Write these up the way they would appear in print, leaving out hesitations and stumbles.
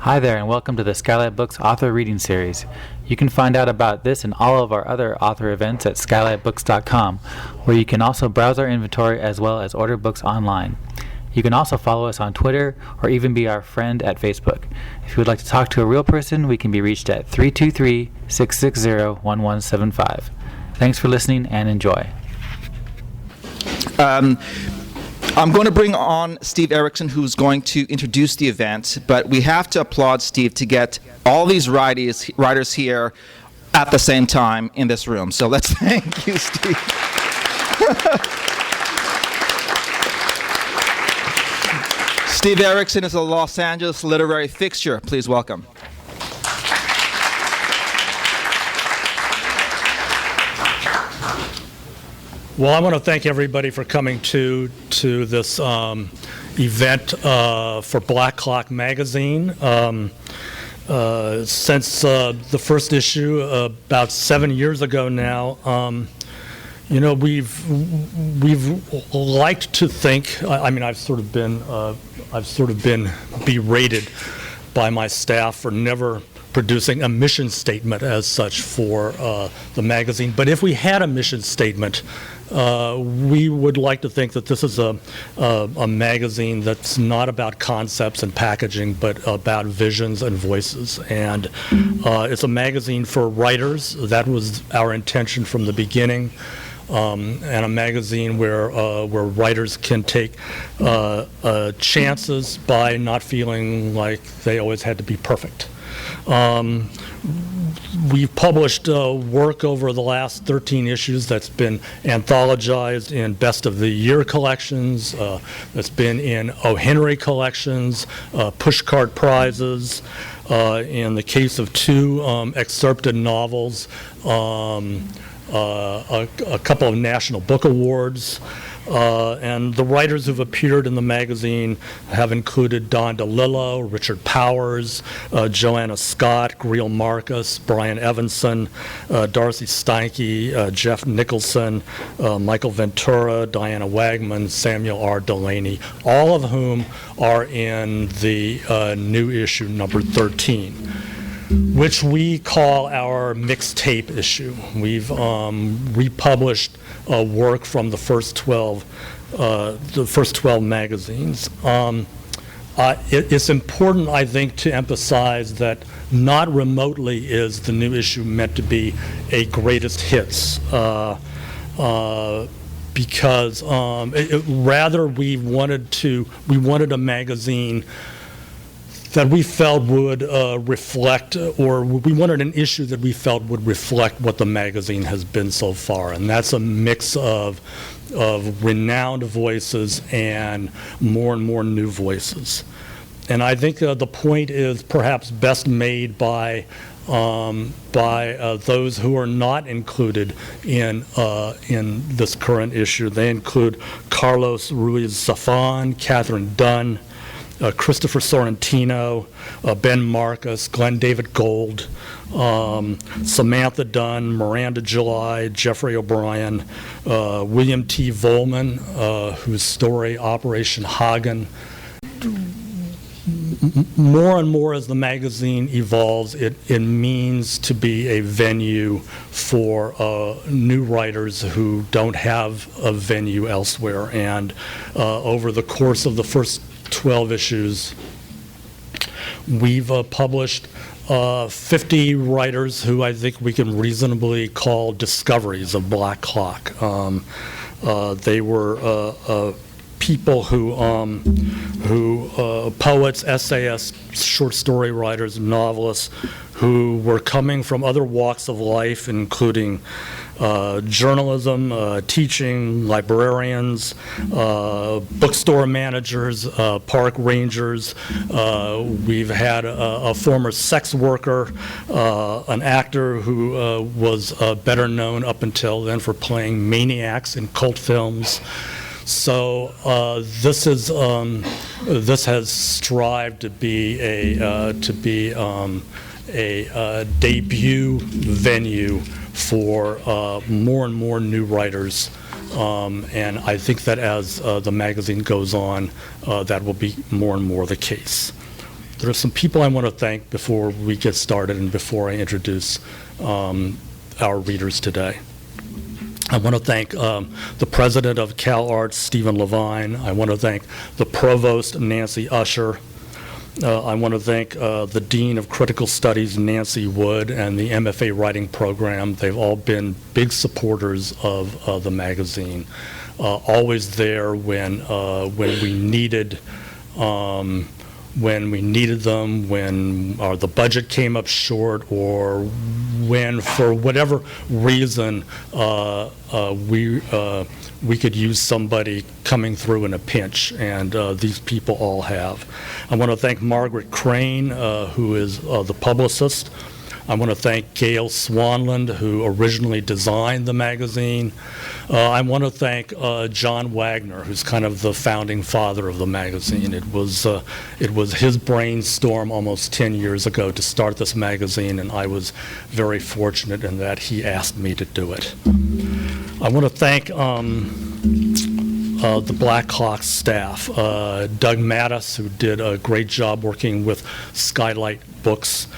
Hi there, and welcome to the Skylight Books Author Reading Series. You can find out about this and all of our other author events at skylightbooks.com, where you can also browse our inventory as well as order books online. You can also follow us on Twitter or even be our friend at Facebook. If you would like to talk to a real person, we can be reached at 323-660-1175. Thanks for listening and enjoy. I'm going to bring on Steve Erickson, who's going to introduce the event, but we have to applaud Steve to get all these writers here at the same time in this room. So let's thank you, Steve. Steve Erickson is a Los Angeles literary fixture. Please welcome. Well, I want to thank everybody for coming to this event for Black Clock magazine. Since the first issue about 7 years ago now, we've liked to think. I've sort of been berated by my staff for never producing a mission statement as such for the magazine. But if we had a mission statement, we would like to think that this is a magazine that's not about concepts and packaging, but about visions and voices. And it's a magazine for writers. That was our intention from the beginning. And a magazine where writers can take chances by not feeling like they always had to be perfect. We've published work over the last 13 issues that's been anthologized in Best of the Year collections, that's been in O. Henry collections, pushcart prizes, in the case of two excerpted novels, a couple of National Book Awards. And the writers who've appeared in the magazine have included Don DeLillo, Richard Powers, Joanna Scott, Greil Marcus, Brian Evanson, Darcy Steinke, Jeff Nicholson, Michael Ventura, Diana Wagman, Samuel R. Delaney, all of whom are in the new issue number 13, which we call our mixtape issue. We've republished work from the first 12 magazines. It's important, I think, to emphasize that not remotely is the new issue meant to be a greatest hits, because rather we wanted a magazine that we felt would reflect, or we wanted an issue that we felt would reflect what the magazine has been so far, and that's a mix of renowned voices and more new voices. And I think the point is perhaps best made by those who are not included in this current issue. They include Carlos Ruiz-Zafón, Catherine Dunn, Christopher Sorrentino, Ben Marcus, Glenn David Gold, Samantha Dunn, Miranda July, Jeffrey O'Brien, William T. Volman, whose story Operation Hagen. More and more as the magazine evolves, it means to be a venue for new writers who don't have a venue elsewhere. And over the course of the first 12 issues, we've published 50 writers who I think we can reasonably call discoveries of Black Clock. They were people who poets, essayists, short story writers, novelists, who were coming from other walks of life, including journalism, teaching, librarians, bookstore managers, park rangers. We've had a former sex worker, an actor who was better known up until then for playing maniacs in cult films. So this has strived to be a debut venue for more and more new writers, and I think that as the magazine goes on, that will be more and more the case. There are some people I want to thank before we get started and before I introduce our readers today. I want to thank the president of CalArts, Stephen Levine. I want to thank the provost, Nancy Usher. I want to thank the Dean of Critical Studies, Nancy Wood, and the MFA Writing Program. They've all been big supporters of the magazine, always there when we needed them, when the budget came up short, or when, for whatever reason, we could use somebody coming through in a pinch, and these people all have. I want to thank Margaret Crane, who is the publicist. I want to thank Gail Swanland, who originally designed the magazine. I want to thank John Wagner, who's kind of the founding father of the magazine. It was his brainstorm almost 10 years ago to start this magazine, and I was very fortunate in that he asked me to do it. I want to thank the Black Hawk staff, Doug Mattis, who did a great job working with Skylight Books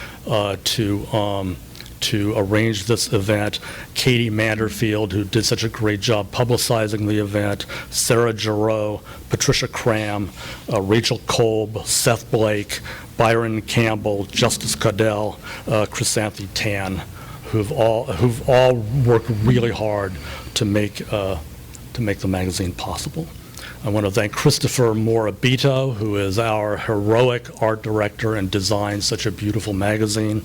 to arrange this event, Katie Manderfield, who did such a great job publicizing the event, Sarah Giroux, Patricia Cram, Rachel Kolb, Seth Blake, Byron Campbell, Justice Caudell, Chrysanthi Tan, who've all worked really hard to make the magazine possible. I want to thank Christopher Morabito, who is our heroic art director and designed such a beautiful magazine.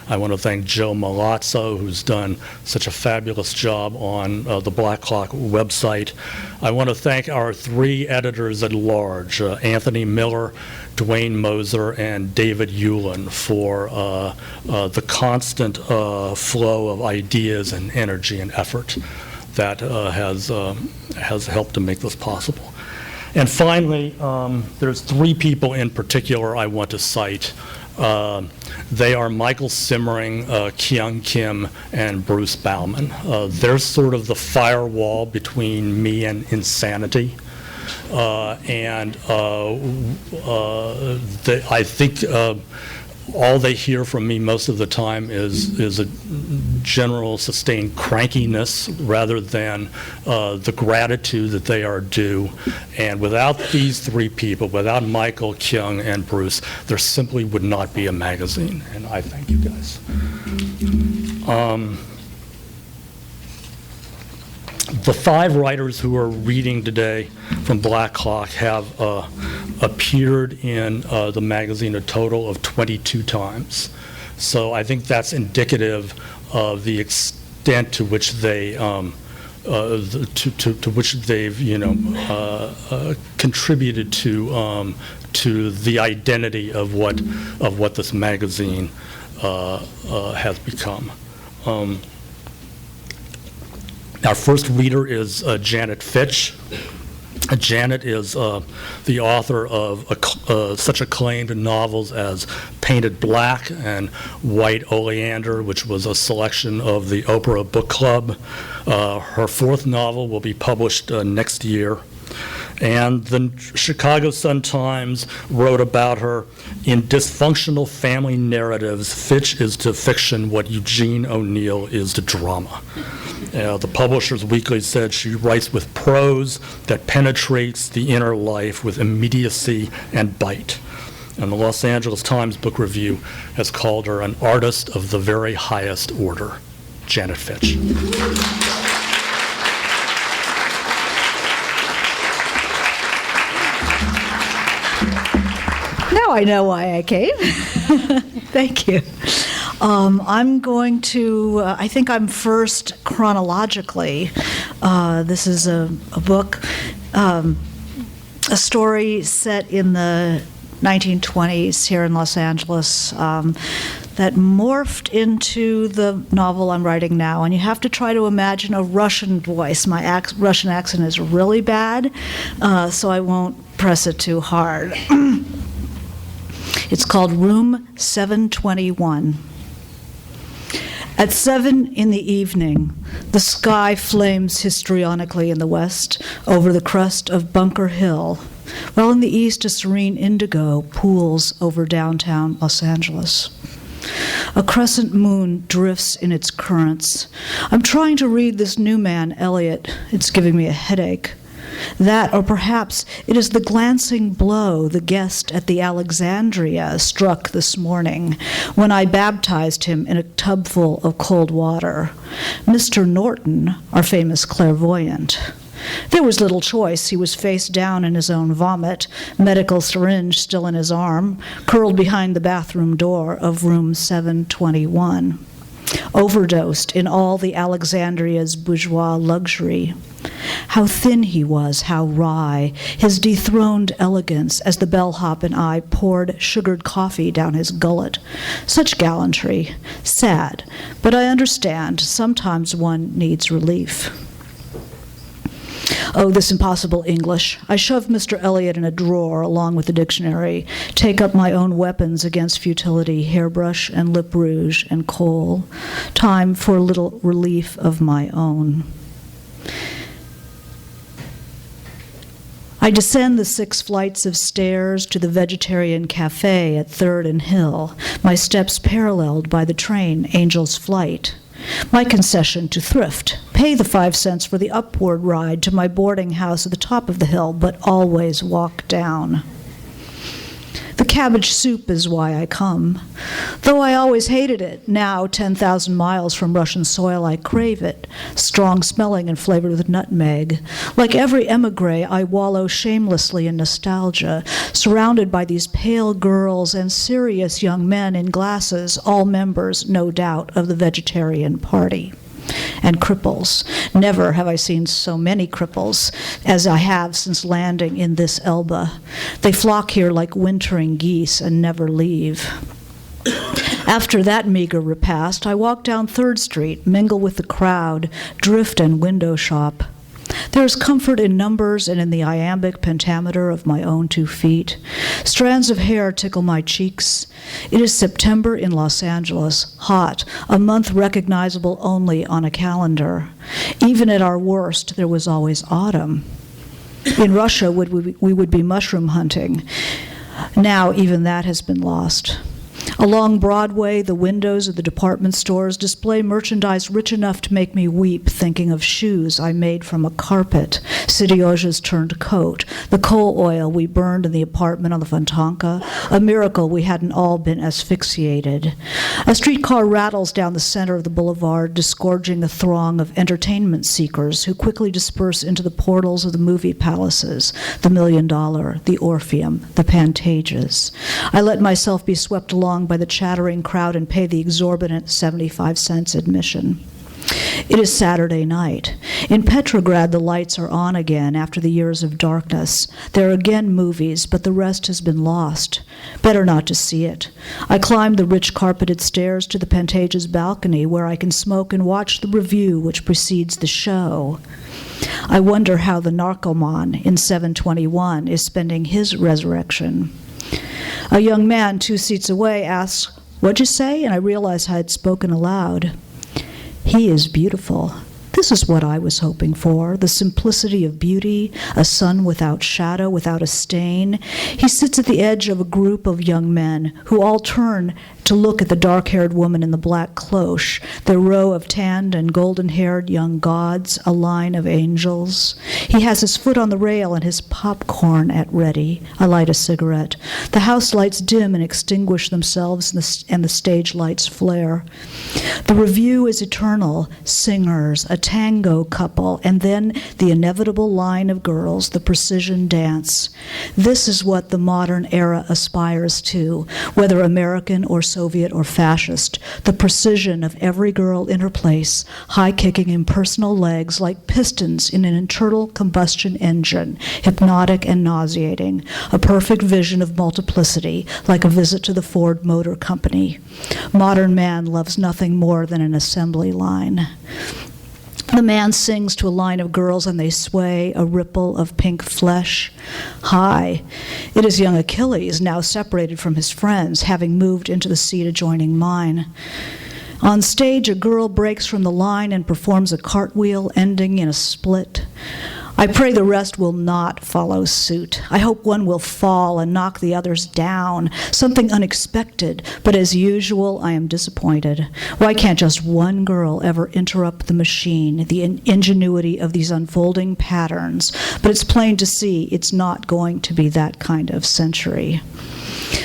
I want to thank Joe Malazzo, who's done such a fabulous job on the Black Hawk website. I want to thank our 3 editors at large, Anthony Miller, Dwayne Moser, and David Hewlin, for the constant flow of ideas and energy and effort that has helped to make this possible. And finally, there's 3 people in particular I want to cite. They are Michael Simmering, Kyung Kim, and Bruce Bauman. They're sort of the firewall between me and insanity. I think all they hear from me most of the time is a general sustained crankiness rather than the gratitude that they are due. And without these 3 people, without Michael, Kyung, and Bruce, there simply would not be a magazine. And I thank you guys. The 5 writers who are reading today from Black Hawk have appeared in the magazine a total of 22 times. So I think that's indicative of the extent to which they to which they've contributed to the identity of what this magazine has become. Our first reader is Janet Fitch. Janet is the author of such acclaimed novels as Painted Black and White Oleander, which was a selection of the Oprah Book Club. Her 4th novel will be published next year. And the Chicago Sun-Times wrote about her, in dysfunctional family narratives, Fitch is to fiction what Eugene O'Neill is to drama. The Publishers Weekly said she writes with prose that penetrates the inner life with immediacy and bite. And the Los Angeles Times Book Review has called her an artist of the very highest order. Janet Fitch. Now I know why I came. Thank you. I'm going to, I think I'm first chronologically. This is a book, a story set in the 1920s here in Los Angeles that morphed into the novel I'm writing now. And you have to try to imagine a Russian voice. My Russian accent is really bad, so I won't press it too hard. It's called Room 721. At 7 in the evening, the sky flames histrionically in the west over the crest of Bunker Hill. while in the east a serene indigo pools over downtown Los Angeles. A crescent moon drifts in its currents. I'm trying to read this new man, Eliot. It's giving me a headache. That, or perhaps it is the glancing blow the guest at the Alexandria struck this morning when I baptized him in a tubful of cold water. Mr. Norton, our famous clairvoyant. There was little choice. He was face down in his own vomit, medical syringe still in his arm, curled behind the bathroom door of room 721. Overdosed in all the Alexandria's bourgeois luxury. How thin he was, how wry, his dethroned elegance as the bellhop and I poured sugared coffee down his gullet. Such gallantry. Sad, but I understand. Sometimes one needs relief. Oh, this impossible English. I shove Mr. Eliot in a drawer along with the dictionary, take up my own weapons against futility, hairbrush and lip rouge and coal. Time for a little relief of my own. I descend the 6 flights of stairs to the vegetarian cafe at 3rd and Hill, my steps paralleled by the train Angel's Flight. My concession to thrift, pay the 5 cents for the upward ride to my boarding house at the top of the hill, but always walk down. The cabbage soup is why I come. Though I always hated it, now 10,000 miles from Russian soil I crave it, strong smelling and flavored with nutmeg. Like every émigré, I wallow shamelessly in nostalgia, surrounded by these pale girls and serious young men in glasses, all members, no doubt, of the Vegetarian Party. And cripples. Never have I seen so many cripples as I have since landing in this Elba. They flock here like wintering geese and never leave. After that meager repast, I walk down 3rd Street, mingle with the crowd, drift and window shop. There is comfort in numbers and in the iambic pentameter of my own 2 feet. Strands of hair tickle my cheeks. It is September in Los Angeles, hot, a month recognizable only on a calendar. Even at our worst, there was always autumn. In Russia, we would be mushroom hunting. Now, even that has been lost. Along Broadway, the windows of the department stores display merchandise rich enough to make me weep, thinking of shoes I made from a carpet, Sidioja's turned coat, the coal oil we burned in the apartment on the Fontanka, a miracle we hadn't all been asphyxiated. A streetcar rattles down the center of the boulevard, disgorging a throng of entertainment seekers who quickly disperse into the portals of the movie palaces, the $1 Million, the Orpheum, the Pantages. I let myself be swept along by the chattering crowd and pay the exorbitant 75 cents admission. It is Saturday night. In Petrograd, the lights are on again after the years of darkness. There are again movies, but the rest has been lost. Better not to see it. I climb the rich carpeted stairs to the Pantages balcony where I can smoke and watch the review which precedes the show. I wonder how the narcoman in 721 is spending his resurrection. A young man 2 seats away asks, "What'd you say?" And I realize I had spoken aloud. He is beautiful. This is what I was hoping for, the simplicity of beauty, a sun without shadow, without a stain. He sits at the edge of a group of young men who all turn to look at the dark-haired woman in the black cloche, the row of tanned and golden-haired young gods, a line of angels. He has his foot on the rail and his popcorn at ready. I light a cigarette. The house lights dim and extinguish themselves, and the stage lights flare. The review is eternal. Singers, a tango couple, and then the inevitable line of girls, the precision dance. This is what the modern era aspires to, whether American or Soviet or fascist, the precision of every girl in her place, high-kicking impersonal legs like pistons in an internal combustion engine, hypnotic and nauseating, a perfect vision of multiplicity, like a visit to the Ford Motor Company. Modern man loves nothing more than an assembly line. The man sings to a line of girls and they sway, a ripple of pink flesh. Hi. It is young Achilles, now separated from his friends, having moved into the seat adjoining mine. On stage, a girl breaks from the line and performs a cartwheel ending in a split. I pray the rest will not follow suit. I hope one will fall and knock the others down, something unexpected, but as usual, I am disappointed. Why can't just one girl ever interrupt the machine, the ingenuity of these unfolding patterns? But it's plain to see it's not going to be that kind of century.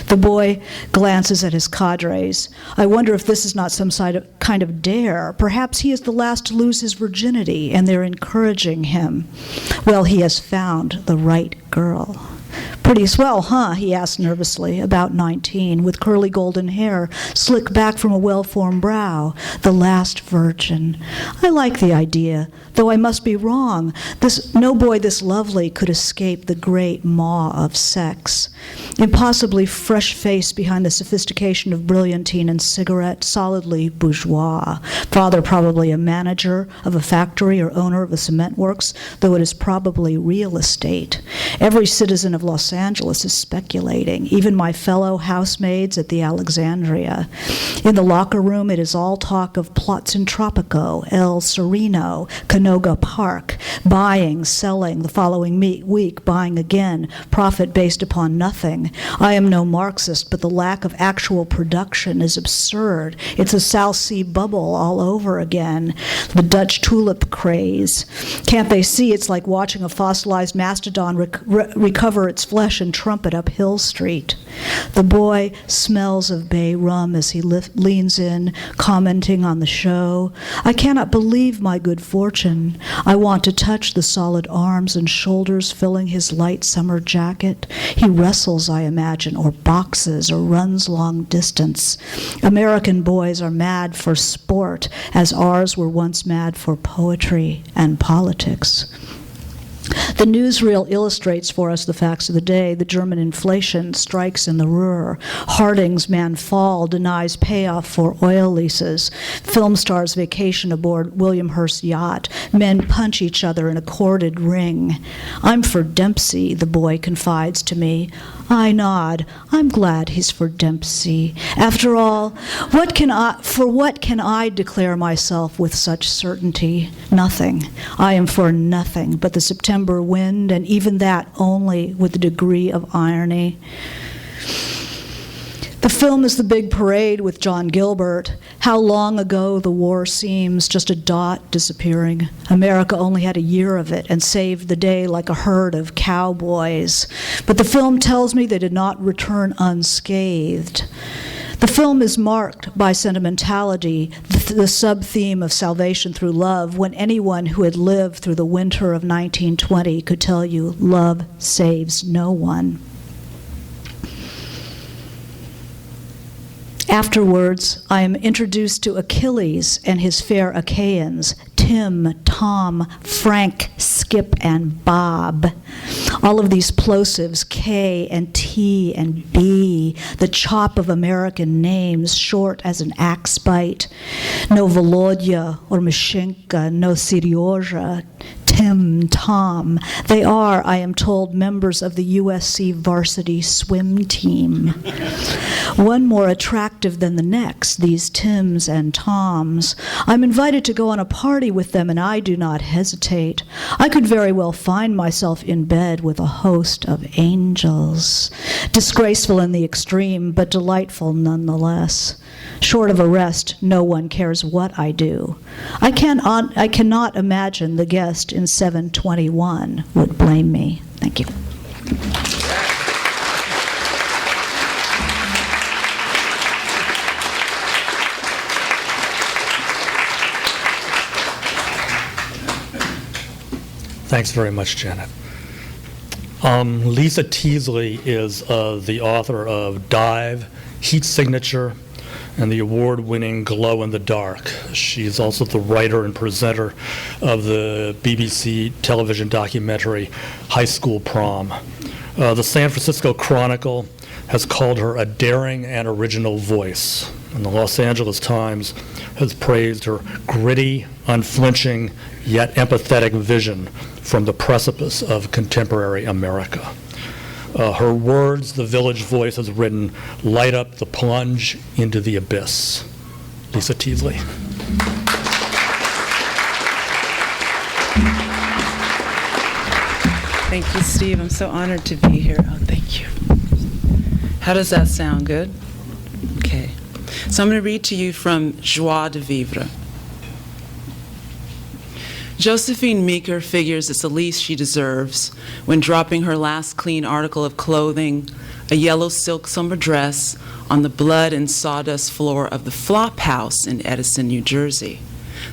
The boy glances at his cadres. I wonder if this is not some kind of dare. Perhaps he is the last to lose his virginity, and they're encouraging him. Well, he has found the right girl. Pretty swell, huh? He asked nervously, about 19, with curly golden hair slicked back from a well-formed brow. The last virgin. I like the idea, though I must be wrong. No boy this lovely could escape the great maw of sex. Impossibly fresh face behind the sophistication of brilliantine and cigarette, solidly bourgeois. Father probably a manager of a factory or owner of a cement works, though it is probably real estate. Every citizen of Los Angeles is speculating, even my fellow housemaids at the Alexandria. In the locker room, it is all talk of plots in Tropico, El Sereno, Canoga Park, buying, selling, the following week, buying again, profit based upon nothing. I am no Marxist, but the lack of actual production is absurd. It's a South Sea bubble all over again. The Dutch tulip craze. Can't they see it's like watching a fossilized mastodon recover its flesh and trumpet up Hill Street? The boy smells of bay rum as he leans in, commenting on the show. I cannot believe my good fortune. I want to touch the solid arms and shoulders filling his light summer jacket. He wrestles, I imagine, or boxes, or runs long distance. American boys are mad for sport, as ours were once mad for poetry and politics. The newsreel illustrates for us the facts of the day. The German inflation strikes in the Ruhr. Harding's man Fall denies payoff for oil leases. Film stars vacation aboard William Hearst's yacht. Men punch each other in a corded ring. I'm for Dempsey, the boy confides to me. I nod. I'm glad he's for Dempsey. After all, what can I declare myself with such certainty? Nothing. I am for nothing but the September wind, and even that only with a degree of irony. The film is The Big Parade with John Gilbert. How long ago the war seems, just a dot disappearing. America only had a year of it and saved the day like a herd of cowboys. But the film tells me they did not return unscathed. The film is marked by sentimentality, the sub-theme of salvation through love, when anyone who had lived through the winter of 1920 could tell you love saves no one. Afterwards, I am introduced to Achilles and his fair Achaeans, Tim, Tom, Frank, Skip, and Bob. All of these plosives, K and T and B, the chop of American names, short as an axe bite. No Volodya or Mashinka, no Seryoja, Tim, Tom. They are, I am told, members of the USC varsity swim team. One more attractive than the next, these Tims and Toms. I'm invited to go on a party with them, and I do not hesitate. I could very well find myself in bed with a host of angels. Disgraceful in the extreme, but delightful nonetheless. Short of arrest, no one cares what I do. I cannot imagine the guest in 721 would blame me. Thank you. Thanks very much, Janet. Lisa Teasley is the author of Dive, Heat Signature, and the award-winning Glow in the Dark. She's also the writer and presenter of the BBC television documentary High School Prom. The San Francisco Chronicle has called her a daring and original voice, and the Los Angeles Times has praised her gritty, unflinching, yet empathetic vision from the precipice of contemporary America. Her words, the Village Voice has written, light up the plunge into the abyss. Lisa Teasley. Thank you, Steve. I'm so honored to be here. Oh, thank you. How does that sound? Good? Okay. So I'm going to read to you from Joie de Vivre. Josephine Meeker figures it's the least she deserves when dropping her last clean article of clothing, a yellow silk summer dress, on the blood and sawdust floor of the Flop House in Edison, New Jersey.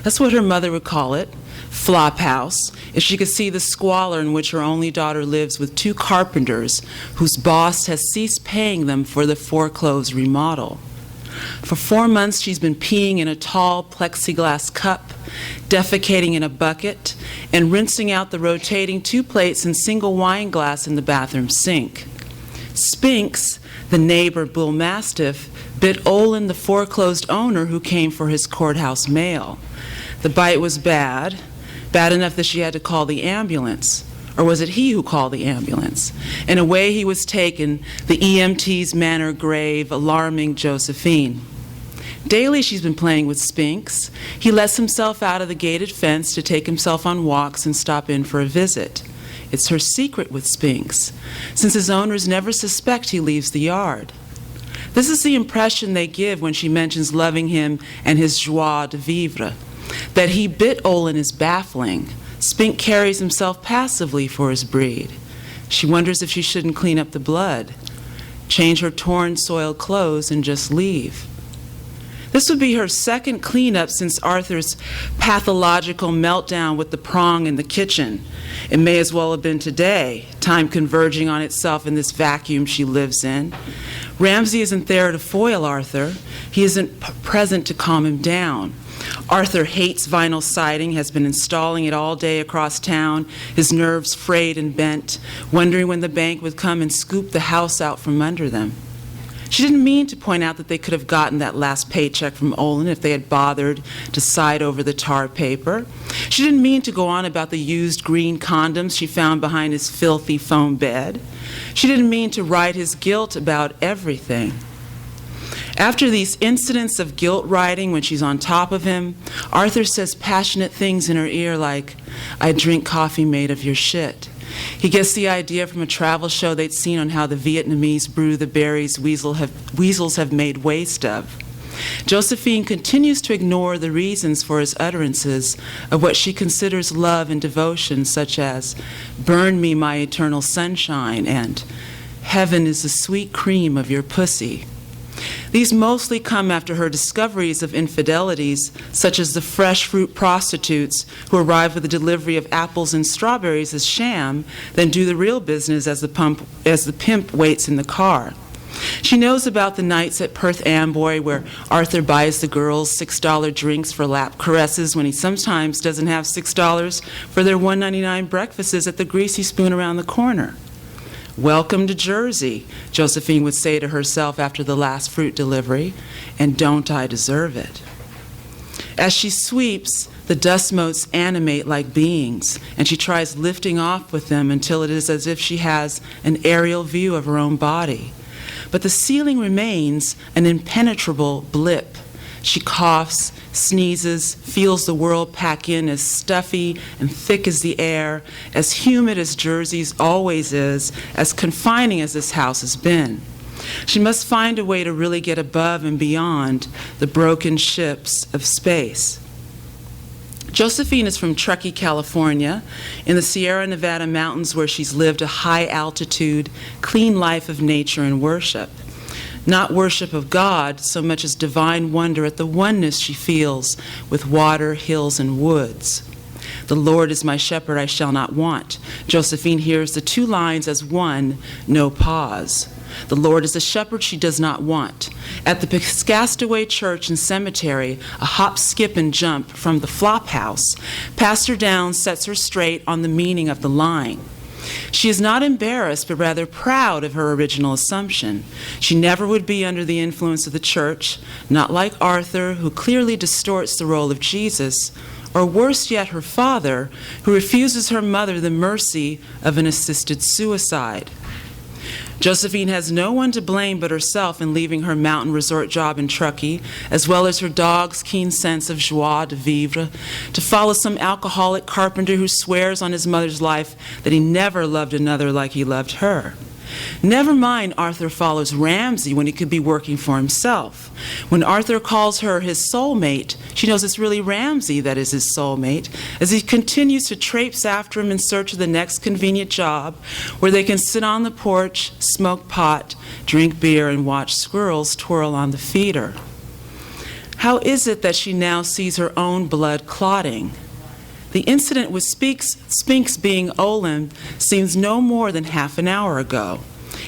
That's what her mother would call it, Flop House, if she could see the squalor in which her only daughter lives with two carpenters whose boss has ceased paying them for the foreclosed remodel. For 4 months, she's been peeing in a tall plexiglass cup, defecating in a bucket, and rinsing out the rotating 2 plates and single wine glass in the bathroom sink. Spinks, the neighbor bull mastiff, bit Olin, the foreclosed owner who came for his courthouse mail. The bite was bad enough that she had to call the ambulance. Or was it he who called the ambulance? And away he was taken, the EMT's manner grave, alarming Josephine. Daily she's been playing with Spinks. He lets himself out of the gated fence to take himself on walks and stop in for a visit. It's her secret with Spinks, since his owners never suspect he leaves the yard. This is the impression they give when she mentions loving him and his joie de vivre. That he bit Olin is baffling. Spink carries himself passively for his breed. She wonders if she shouldn't clean up the blood, change her torn, soiled clothes, and just leave. This would be her second cleanup since Arthur's pathological meltdown with the prong in the kitchen. It may as well have been today, time converging on itself in this vacuum she lives in. Ramsey isn't there to foil Arthur. He isn't present to calm him down. Arthur hates vinyl siding, has been installing it all day across town, his nerves frayed and bent, wondering when the bank would come and scoop the house out from under them. She didn't mean to point out that they could have gotten that last paycheck from Olin if they had bothered to side over the tar paper. She didn't mean to go on about the used green condoms she found behind his filthy foam bed. She didn't mean to write his guilt about everything. After these incidents of guilt writing when she's on top of him, Arthur says passionate things in her ear like, "I drink coffee made of your shit." He gets the idea from a travel show they'd seen on how the Vietnamese brew the berries weasels have made waste of. Josephine continues to ignore the reasons for his utterances of what she considers love and devotion, such as, "Burn me, my eternal sunshine," and "Heaven is the sweet cream of your pussy." These mostly come after her discoveries of infidelities, such as the fresh fruit prostitutes who arrive with the delivery of apples and strawberries as sham, then do the real business as the pimp waits in the car. She knows about the nights at Perth Amboy where Arthur buys the girls $6 drinks for lap caresses when he sometimes doesn't have $6 for their $1.99 breakfasts at the Greasy Spoon around the corner. "Welcome to Jersey," Josephine would say to herself after the last fruit delivery, and don't I deserve it? As she sweeps, the dust motes animate like beings, and she tries lifting off with them until it is as if she has an aerial view of her own body. But the ceiling remains an impenetrable blip. She coughs, sneezes, feels the world pack in as stuffy and thick as the air, as humid as Jersey's always is, as confining as this house has been. She must find a way to really get above and beyond the broken ships of space. Josephine is from Truckee, California, in the Sierra Nevada mountains where she's lived a high-altitude, clean life of nature and worship. Not worship of God so much as divine wonder at the oneness she feels with water, hills, and woods. "The Lord is my shepherd, I shall not want." Josephine hears the two lines as one, no pause. The Lord is a shepherd she does not want. At the Piscataway Church and Cemetery, a hop, skip, and jump from the Flop House, Pastor Downs sets her straight on the meaning of the line. She is not embarrassed, but rather proud of her original assumption. She never would be under the influence of the church, not like Arthur, who clearly distorts the role of Jesus, or worse yet, her father, who refuses her mother the mercy of an assisted suicide. Josephine has no one to blame but herself in leaving her mountain resort job in Truckee, as well as her dog's keen sense of joie de vivre, to follow some alcoholic carpenter who swears on his mother's life that he never loved another like he loved her. Never mind Arthur follows Ramsey when he could be working for himself. When Arthur calls her his soulmate, she knows it's really Ramsey that is his soulmate, as he continues to traipse after him in search of the next convenient job where they can sit on the porch, smoke pot, drink beer, and watch squirrels twirl on the feeder. How is it that she now sees her own blood clotting? The incident with Spinks being Olin seems no more than half an hour ago.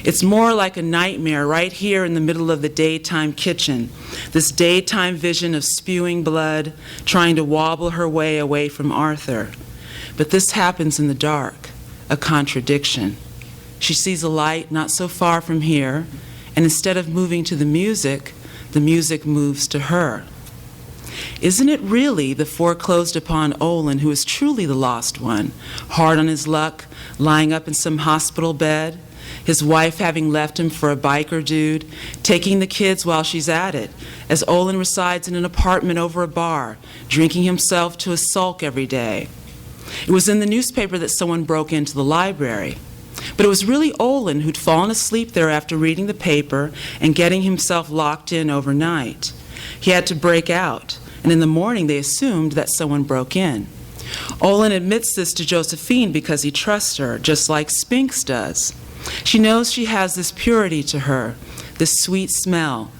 It's more like a nightmare right here in the middle of the daytime kitchen, this daytime vision of spewing blood, trying to wobble her way away from Arthur. But this happens in the dark, a contradiction. She sees a light not so far from here, and instead of moving to the music moves to her. Isn't it really the foreclosed upon Olin who is truly the lost one, hard on his luck, lying up in some hospital bed, his wife having left him for a biker dude, taking the kids while she's at it, as Olin resides in an apartment over a bar, drinking himself to a sulk every day? It was in the newspaper that someone broke into the library. But it was really Olin who'd fallen asleep there after reading the paper and getting himself locked in overnight. He had to break out, and in the morning they assumed that someone broke in. Olin admits this to Josephine because he trusts her, just like Spinks does. She knows she has this purity to her, this sweet smell,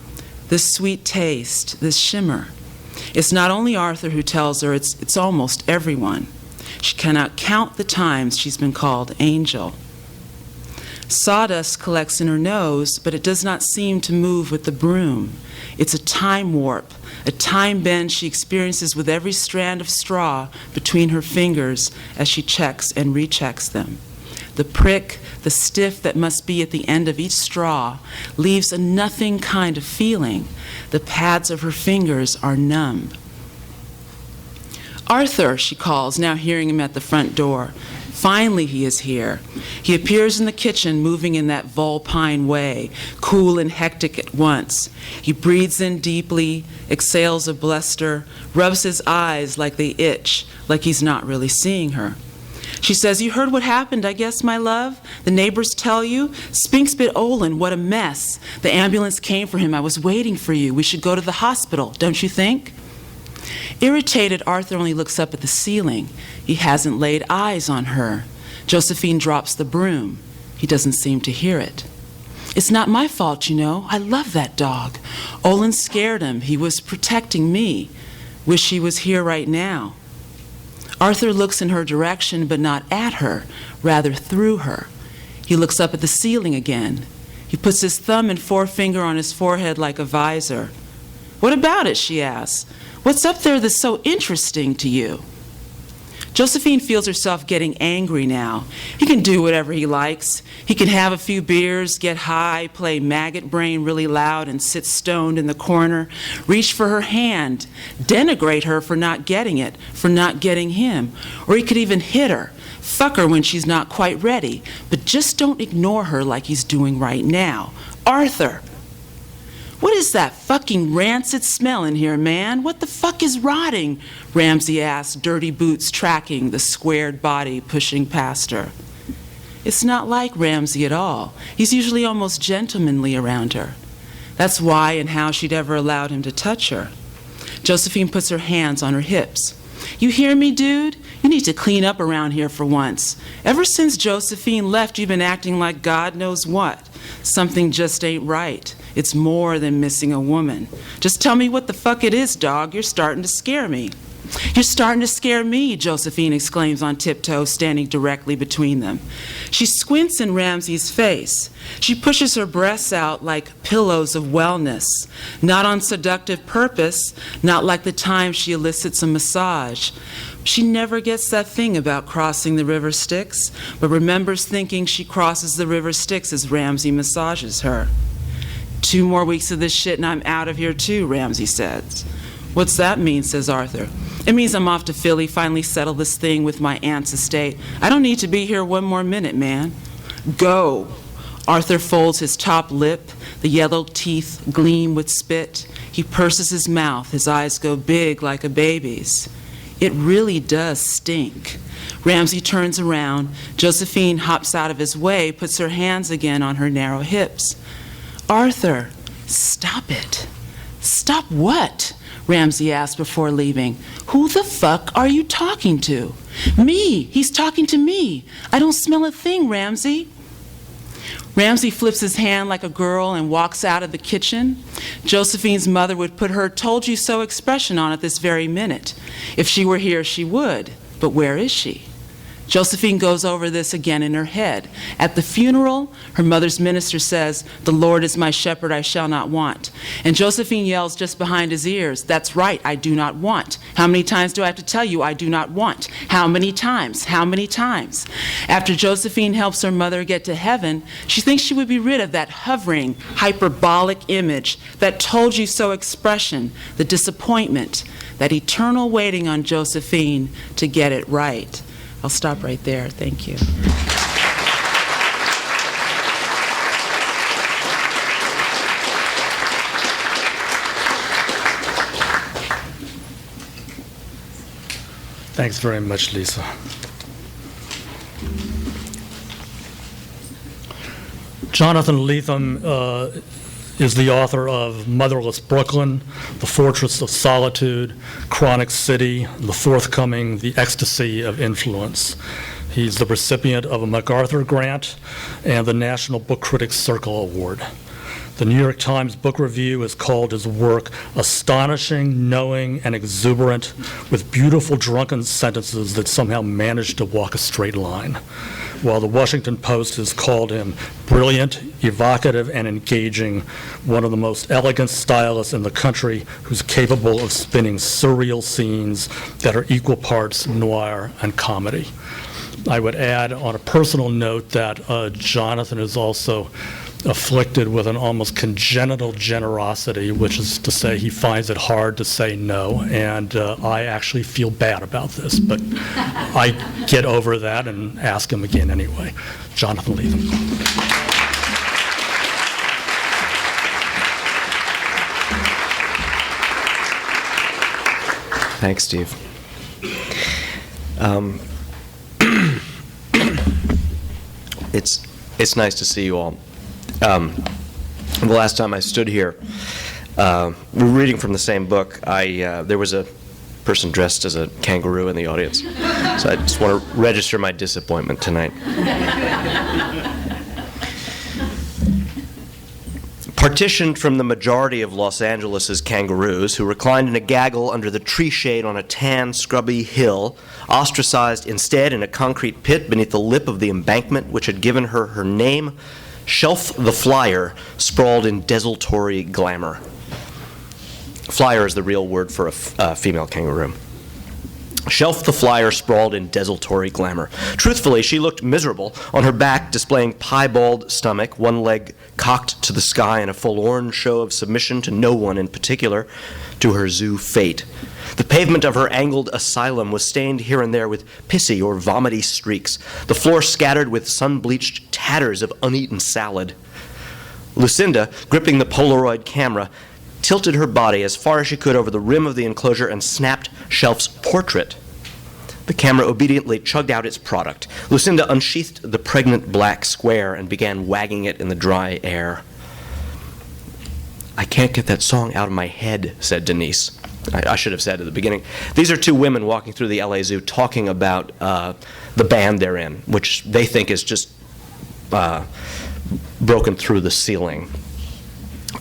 this sweet taste, this shimmer. It's not only Arthur who tells her, it's almost everyone. She cannot count the times she's been called angel. Sawdust collects in her nose, but it does not seem to move with the broom. It's a time warp, a time bend she experiences with every strand of straw between her fingers as she checks and rechecks them. The prick, the stiff that must be at the end of each straw, leaves a nothing kind of feeling. The pads of her fingers are numb. Arthur, she calls, now hearing him at the front door. Finally he is here. He appears in the kitchen, moving in that vulpine way, cool and hectic at once. He breathes in deeply, exhales a bluster, rubs his eyes like they itch, like he's not really seeing her. She says, "You heard what happened, I guess, my love? The neighbors tell you? Spinks bit Olin, what a mess. The ambulance came for him. I was waiting for you. We should go to the hospital, don't you think?" Irritated, Arthur only looks up at the ceiling. He hasn't laid eyes on her. Josephine drops the broom. He doesn't seem to hear it. "It's not my fault, you know. I love that dog. Olin scared him. He was protecting me. Wish he was here right now." Arthur looks in her direction, but not at her, rather through her. He looks up at the ceiling again. He puts his thumb and forefinger on his forehead like a visor. "What about it?" she asks. "What's up there that's so interesting to you?" Josephine feels herself getting angry now. He can do whatever he likes. He can have a few beers, get high, play maggot brain really loud, and sit stoned in the corner, reach for her hand, denigrate her for not getting it, for not getting him. Or he could even hit her, fuck her when she's not quite ready. But just don't ignore her like he's doing right now. Arthur! "What is that fucking rancid smell in here, man? What the fuck is rotting?" Ramsey asked, dirty boots tracking the squared body pushing past her. It's not like Ramsey at all. He's usually almost gentlemanly around her. That's why and how she'd ever allowed him to touch her. Josephine puts her hands on her hips. "You hear me, dude? You need to clean up around here for once. Ever since Josephine left, you've been acting like God knows what. Something just ain't right. It's more than missing a woman. Just tell me what the fuck it is, dog. You're starting to scare me." "You're starting to scare me," Josephine exclaims on tiptoe, standing directly between them. She squints in Ramsey's face. She pushes her breasts out like pillows of wellness, not on seductive purpose, not like the time she elicits a massage. She never gets that thing about crossing the river Styx, but remembers thinking she crosses the river Styx as Ramsey massages her. "2 more weeks of this shit and I'm out of here too," Ramsey says. "What's that mean?" says Arthur. "It means I'm off to Philly, finally settle this thing with my aunt's estate. I don't need to be here 1 more minute, man." "Go." Arthur folds his top lip. The yellow teeth gleam with spit. He purses his mouth. His eyes go big like a baby's. It really does stink. Ramsey turns around. Josephine hops out of his way, puts her hands again on her narrow hips. Arthur, stop it. Stop what? Ramsey asked before leaving. Who the fuck are you talking to? Me. He's talking to me. I don't smell a thing, Ramsey. Ramsey flips his hand like a girl and walks out of the kitchen. Josephine's mother would put her "told you so" expression on it this very minute. If she were here, she would. But where is she? Josephine goes over this again in her head. At the funeral, her mother's minister says, "The Lord is my shepherd, I shall not want." And Josephine yells just behind his ears, "That's right, I do not want. How many times do I have to tell you I do not want? How many times? How many times?" After Josephine helps her mother get to heaven, she thinks she would be rid of that hovering, hyperbolic image, that "told you so" expression, the disappointment, that eternal waiting on Josephine to get it right. I'll stop right there. Thank you. Thanks very much, Lisa. Jonathan Lethem is the author of Motherless Brooklyn, The Fortress of Solitude, Chronic City, the forthcoming The Ecstasy of Influence. He's the recipient of a MacArthur Grant and the National Book Critics Circle Award. The New York Times Book Review has called his work astonishing, knowing, and exuberant, with beautiful drunken sentences that somehow manage to walk a straight line, while the Washington Post has called him brilliant, evocative, and engaging, one of the most elegant stylists in the country who's capable of spinning surreal scenes that are equal parts noir and comedy. I would add on a personal note that Jonathan is also afflicted with an almost congenital generosity, which is to say he finds it hard to say no, and I actually feel bad about this, but I get over that and ask him again anyway. Jonathan Lethem. Thanks, Steve. It's nice to see you all. The last time I stood here, we were reading from the same book. There was a person dressed as a kangaroo in the audience, so I just want to register my disappointment tonight. Partitioned from the majority of Los Angeles' kangaroos, who reclined in a gaggle under the tree shade on a tan, scrubby hill, ostracized instead in a concrete pit beneath the lip of the embankment which had given her her name, Shelf the Flyer sprawled in desultory glamour. Flyer is the real word for a female kangaroo. Shelf the Flyer sprawled in desultory glamour. Truthfully, she looked miserable, on her back displaying piebald stomach, one leg cocked to the sky in a forlorn show of submission to no one in particular, to her zoo fate. The pavement of her angled asylum was stained here and there with pissy or vomity streaks, the floor scattered with sun-bleached tatters of uneaten salad. Lucinda, gripping the Polaroid camera, tilted her body as far as she could over the rim of the enclosure and snapped Shelf's portrait. The camera obediently chugged out its product. Lucinda unsheathed the pregnant black square and began wagging it in the dry air. "I can't get that song out of my head," said Denise. I should have said at the beginning. These are two women walking through the LA Zoo talking about the band they're in, which they think is just broken through the ceiling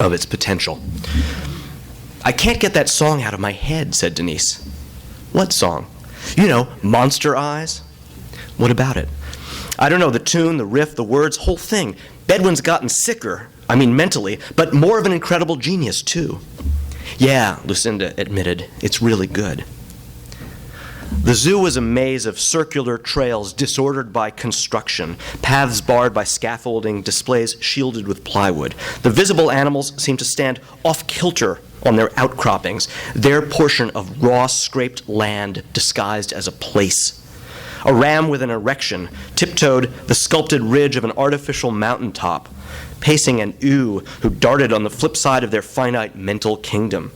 of its potential. "I can't get that song out of my head," said Denise. "What song?" "You know, Monster Eyes." "What about it?" "I don't know, the tune, the riff, the words, whole thing. Bedouin's gotten sicker, I mean mentally, but more of an incredible genius, too." "Yeah," Lucinda admitted, "it's really good." The zoo was a maze of circular trails disordered by construction, paths barred by scaffolding, displays shielded with plywood. The visible animals seemed to stand off-kilter on their outcroppings, their portion of raw, scraped land disguised as a place. A ram with an erection tiptoed the sculpted ridge of an artificial mountaintop, pacing an ewe who darted on the flip side of their finite mental kingdom.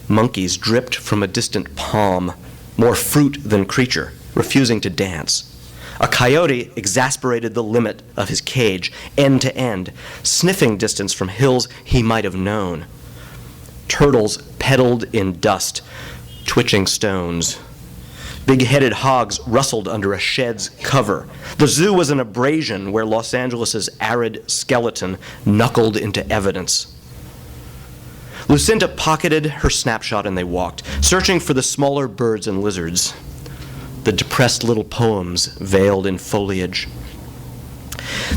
Monkeys dripped from a distant palm, more fruit than creature, refusing to dance. A coyote exasperated the limit of his cage, end to end, sniffing distance from hills he might have known. Turtles pedaled in dust, twitching stones. Big-headed hogs rustled under a shed's cover. The zoo was an abrasion where Los Angeles' arid skeleton knuckled into evidence. Lucinda pocketed her snapshot and they walked, searching for the smaller birds and lizards, the depressed little poems veiled in foliage.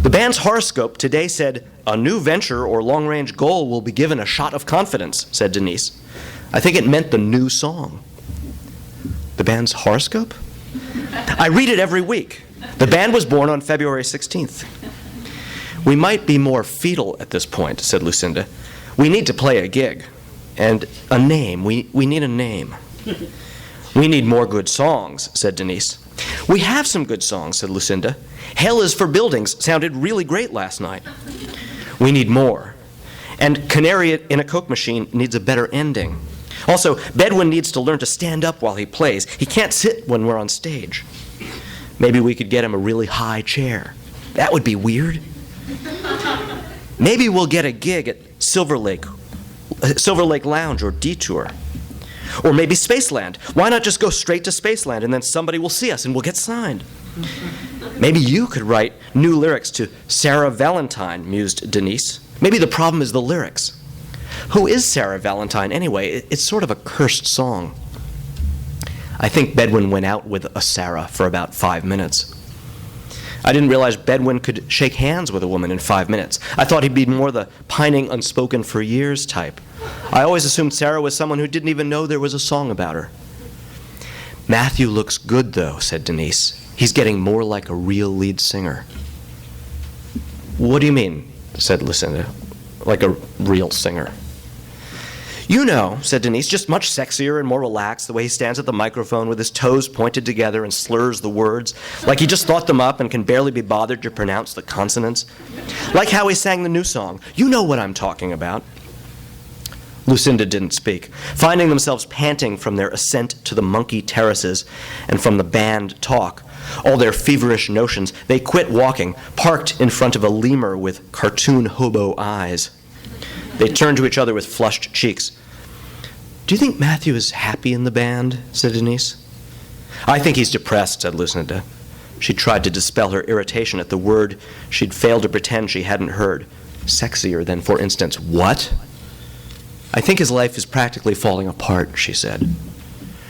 The band's horoscope today said, "A new venture or long-range goal will be given a shot of confidence," said Denise. I think it meant the new song. The band's horoscope? I read it every week. The band was born on February 16th. We might be more fetal at this point, said Lucinda. We need to play a gig. And a name. We need a name. We need more good songs, said Denise. We have some good songs, said Lucinda. Hell is for Buildings sounded really great last night. We need more. And Canary in a Coke Machine needs a better ending. Also, Bedouin needs to learn to stand up while he plays. He can't sit when we're on stage. Maybe we could get him a really high chair. That would be weird. Maybe we'll get a gig at Silver Lake Lounge or Detour. Or maybe Spaceland. Why not just go straight to Spaceland and then somebody will see us and we'll get signed? Maybe you could write new lyrics to Sarah Valentine, mused Denise. Maybe the problem is the lyrics. Who is Sarah Valentine anyway? It's sort of a cursed song. I think Bedouin went out with a Sarah for about 5 minutes. I didn't realize Bedouin could shake hands with a woman in 5 minutes. I thought he'd be more the pining, unspoken for years type. I always assumed Sarah was someone who didn't even know there was a song about her. Matthew looks good, though, said Denise. He's getting more like a real lead singer. What do you mean, said Lucinda, like a real singer? You know, said Denise, just much sexier and more relaxed, the way he stands at the microphone with his toes pointed together and slurs the words, like he just thought them up and can barely be bothered to pronounce the consonants. Like how he sang the new song. You know what I'm talking about. Lucinda didn't speak, finding themselves panting from their ascent to the monkey terraces and from the band talk. All their feverish notions, they quit walking, parked in front of a lemur with cartoon hobo eyes. They turned to each other with flushed cheeks. Do you think Matthew is happy in the band? Said Denise. I think he's depressed, said Lucinda. She tried to dispel her irritation at the word she'd failed to pretend she hadn't heard. Sexier than, for instance, what? I think his life is practically falling apart, she said.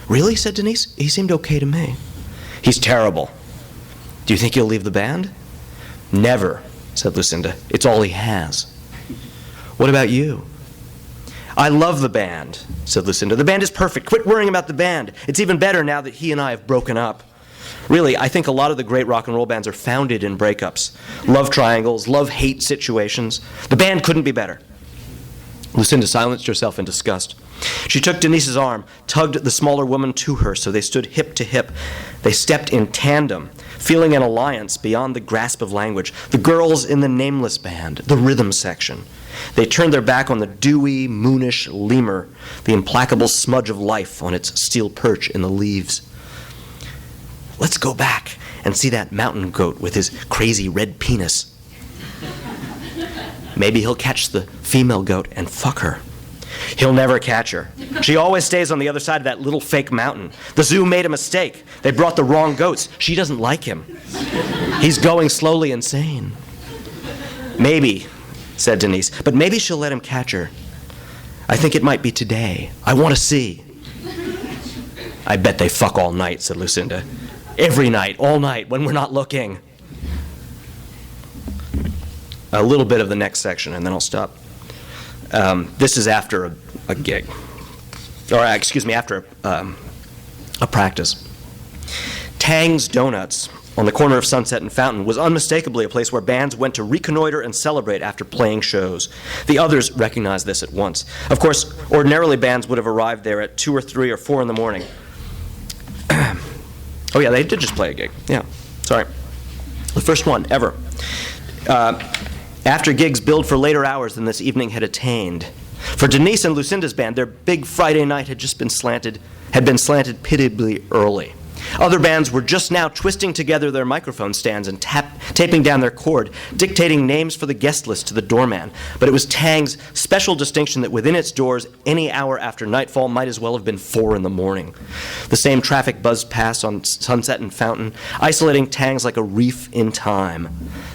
Really? Said Denise. He seemed okay to me. He's terrible. Do you think he'll leave the band? Never, said Lucinda. It's all he has. What about you? I love the band, said Lucinda. The band is perfect. Quit worrying about the band. It's even better now that he and I have broken up. Really, I think a lot of the great rock and roll bands are founded in breakups. Love triangles, love-hate situations. The band couldn't be better. Lucinda silenced herself in disgust. She took Denise's arm, tugged the smaller woman to her so they stood hip to hip. They stepped in tandem, feeling an alliance beyond the grasp of language. The girls in the nameless band, the rhythm section. They turned their back on the dewy, moonish lemur, the implacable smudge of life on its steel perch in the leaves. Let's go back and see that mountain goat with his crazy red penis. Maybe he'll catch the female goat and fuck her. He'll never catch her. She always stays on the other side of that little fake mountain. The zoo made a mistake. They brought the wrong goats. She doesn't like him. He's going slowly insane. Maybe, said Denise, but maybe she'll let him catch her. I think it might be today. I want to see. I bet they fuck all night, said Lucinda. Every night, all night, when we're not looking. A little bit of the next section, and then I'll stop. This is after a gig. Or, excuse me, after a practice. Tang's Donuts on the corner of Sunset and Fountain was unmistakably a place where bands went to reconnoiter and celebrate after playing shows. The others recognized this at once. Of course, ordinarily bands would have arrived there at 2 or 3 or 4 in the morning. Oh, yeah, they did just play a gig. Yeah, sorry. The first one ever. After gigs billed for later hours than this evening had attained. For Denise and Lucinda's band, their big Friday night had been slanted pitiably early. Other bands were just now twisting together their microphone stands and taping down their cord, dictating names for the guest list to the doorman. But it was Tang's special distinction that within its doors, any hour after nightfall might as well have been 4 in the morning. The same traffic buzzed past on Sunset and Fountain, isolating Tang's like a reef in time.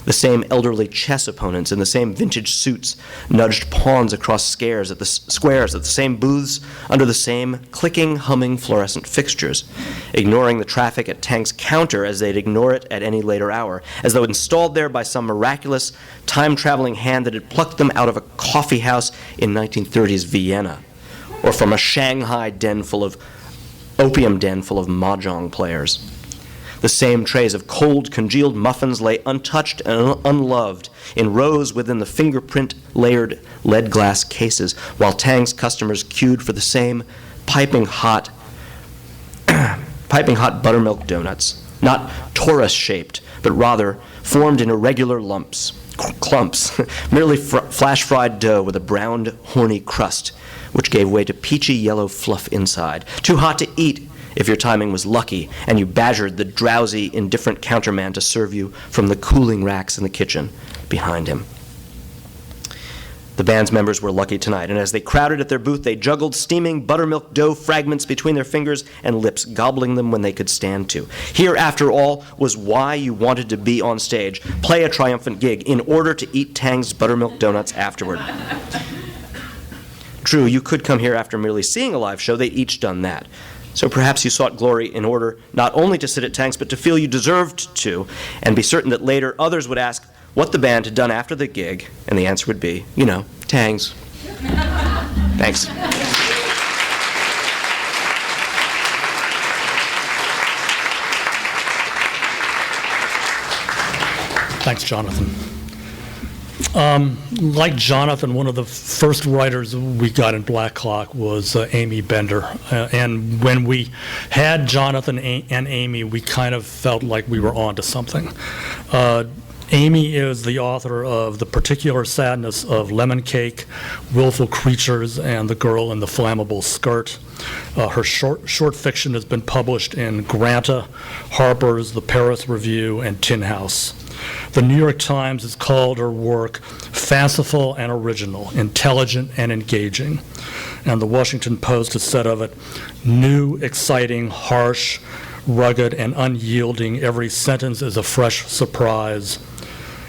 The same elderly chess opponents in the same vintage suits nudged pawns across squares at the same booths under the same clicking, humming fluorescent fixtures, ignoring the traffic at Tang's counter as they'd ignore it at any later hour, as though installed there by some miraculous, time-traveling hand that had plucked them out of a coffee house in 1930s Vienna, or from a Shanghai opium den full of mahjong players. The same trays of cold, congealed muffins lay untouched and unloved in rows within the fingerprint-layered lead glass cases, while Tang's customers queued for the same piping hot buttermilk donuts, not torus-shaped, but rather formed in irregular clumps, merely flash-fried dough with a browned, horny crust, which gave way to peachy yellow fluff inside, too hot to eat if your timing was lucky and you badgered the drowsy, indifferent counterman to serve you from the cooling racks in the kitchen behind him. The band's members were lucky tonight, and as they crowded at their booth, they juggled steaming buttermilk dough fragments between their fingers and lips, gobbling them when they could stand to. Here, after all, was why you wanted to be on stage, play a triumphant gig, in order to eat Tang's buttermilk donuts afterward. True, you could come here after merely seeing a live show. They'd each done that. So perhaps you sought glory in order not only to sit at Tang's, but to feel you deserved to, and be certain that later others would ask what the band had done after the gig, and the answer would be, Tang's. Thanks. Thanks, Jonathan. Like Jonathan, one of the first writers we got in Black Clock was Aimee Bender. And when we had Jonathan and Aimee, we kind of felt like we were onto something. Aimee is the author of The Particular Sadness of Lemon Cake, Willful Creatures, and The Girl in the Flammable Skirt. Her short fiction has been published in Granta, Harper's, The Paris Review, and Tin House. The New York Times has called her work fanciful and original, intelligent and engaging. And the Washington Post has said of it, new, exciting, harsh, rugged, and unyielding. Every sentence is a fresh surprise.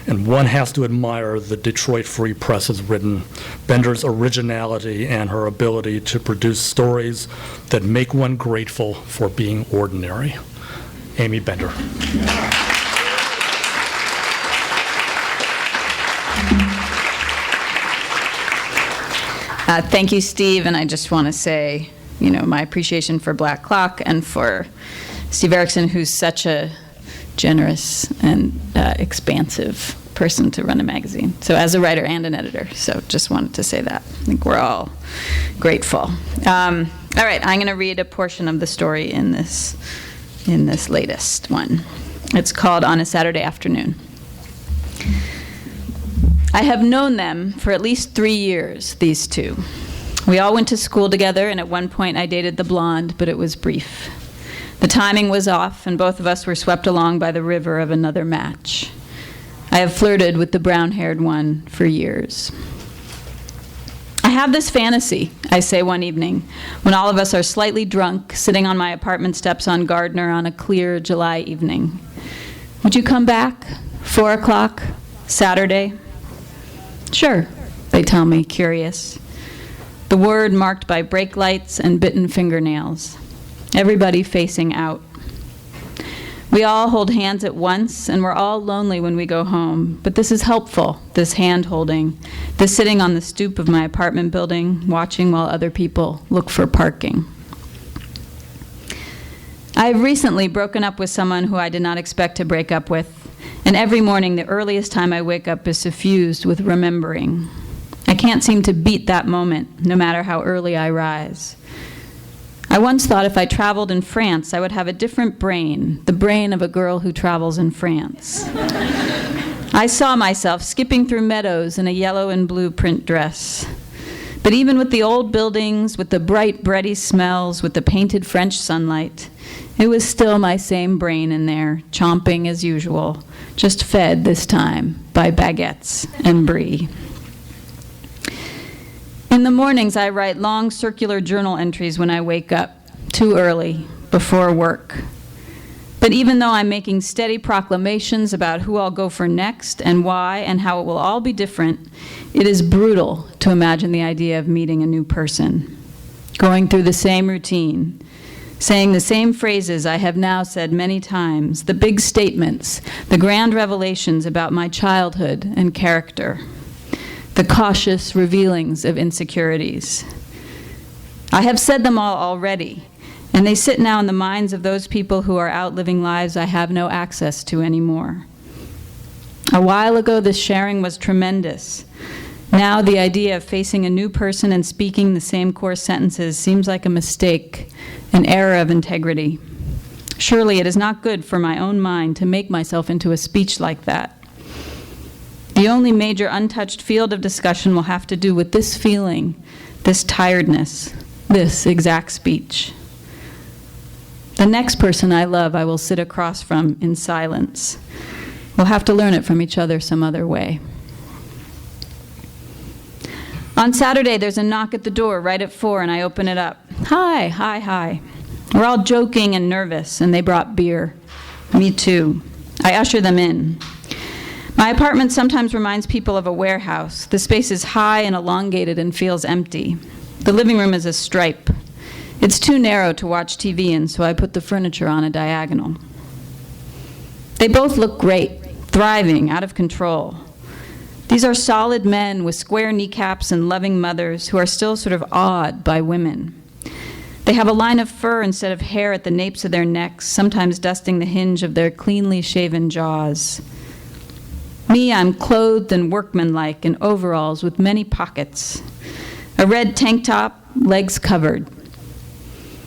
And one has to admire the Detroit Free Press has written Bender's originality and her ability to produce stories that make one grateful for being ordinary. Aimee Bender. Thank you, Steve, and I just want to say, my appreciation for Black Clock and for Steve Erickson, who's such a generous and expansive person to run a magazine. So as a writer and an editor, so just wanted to say that. I think we're all grateful. All right, I'm going to read a portion of the story in this latest one. It's called On a Saturday Afternoon. I have known them for at least 3 years, these two. We all went to school together, and at one point I dated the blonde, but it was brief. The timing was off, and both of us were swept along by the river of another match. I have flirted with the brown-haired one for years. I have this fantasy, I say one evening, when all of us are slightly drunk, sitting on my apartment steps on Gardner on a clear July evening. Would you come back? 4 o'clock, Saturday? Sure, they tell me, curious. The word marked by brake lights and bitten fingernails. Everybody facing out. We all hold hands at once, and we're all lonely when we go home. But this is helpful, this hand-holding, this sitting on the stoop of my apartment building, watching while other people look for parking. I have recently broken up with someone who I did not expect to break up with, and every morning the earliest time I wake up is suffused with remembering. I can't seem to beat that moment, no matter how early I rise. I once thought if I traveled in France, I would have a different brain, the brain of a girl who travels in France. I saw myself skipping through meadows in a yellow and blue print dress. But even with the old buildings, with the bright, bready smells, with the painted French sunlight, it was still my same brain in there, chomping as usual, just fed this time by baguettes and brie. In the mornings, I write long circular journal entries when I wake up, too early, before work. But even though I'm making steady proclamations about who I'll go for next and why and how it will all be different, it is brutal to imagine the idea of meeting a new person, going through the same routine, saying the same phrases I have now said many times, the big statements, the grand revelations about my childhood and character, the cautious revealings of insecurities. I have said them all already, and they sit now in the minds of those people who are out living lives I have no access to anymore. A while ago, this sharing was tremendous. Now, the idea of facing a new person and speaking the same core sentences seems like a mistake, an error of integrity. Surely it is not good for my own mind to make myself into a speech like that. The only major untouched field of discussion will have to do with this feeling, this tiredness, this exact speech. The next person I love, I will sit across from in silence. We'll have to learn it from each other some other way. On Saturday, there's a knock at the door right at 4, and I open it up. Hi, hi, hi. We're all joking and nervous, and they brought beer. Me too. I usher them in. My apartment sometimes reminds people of a warehouse. The space is high and elongated and feels empty. The living room is a stripe. It's too narrow to watch TV in, so I put the furniture on a diagonal. They both look great, thriving, out of control. These are solid men with square kneecaps and loving mothers who are still sort of awed by women. They have a line of fur instead of hair at the napes of their necks, sometimes dusting the hinge of their cleanly shaven jaws. Me, I'm clothed and workmanlike in overalls with many pockets. A red tank top, legs covered.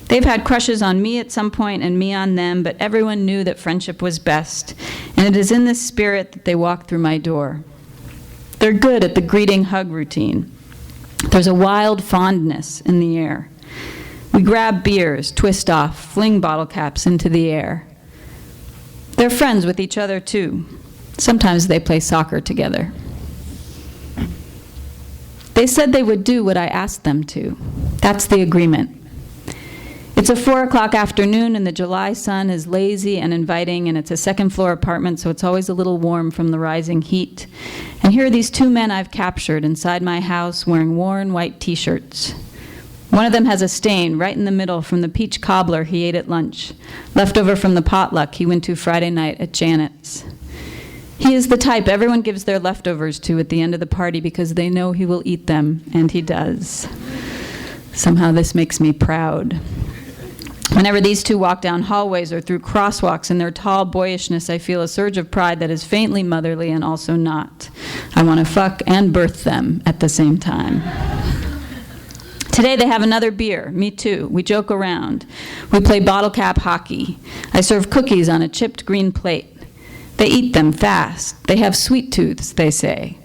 They've had crushes on me at some point and me on them, but everyone knew that friendship was best, and it is in this spirit that they walk through my door. They're good at the greeting hug routine. There's a wild fondness in the air. We grab beers, twist off, fling bottle caps into the air. They're friends with each other, too. Sometimes they play soccer together. They said they would do what I asked them to. That's the agreement. It's a 4 o'clock afternoon, and the July sun is lazy and inviting, and it's a second-floor apartment, so it's always a little warm from the rising heat. And here are these two men I've captured inside my house wearing worn white T-shirts. One of them has a stain right in the middle from the peach cobbler he ate at lunch, left over from the potluck he went to Friday night at Janet's. He is the type everyone gives their leftovers to at the end of the party because they know he will eat them, and he does. Somehow this makes me proud. Whenever these two walk down hallways or through crosswalks in their tall boyishness, I feel a surge of pride that is faintly motherly and also not. I want to fuck and birth them at the same time. Today they have another beer, me too. We joke around. We play bottle cap hockey. I serve cookies on a chipped green plate. They eat them fast. They have sweet tooths, they say.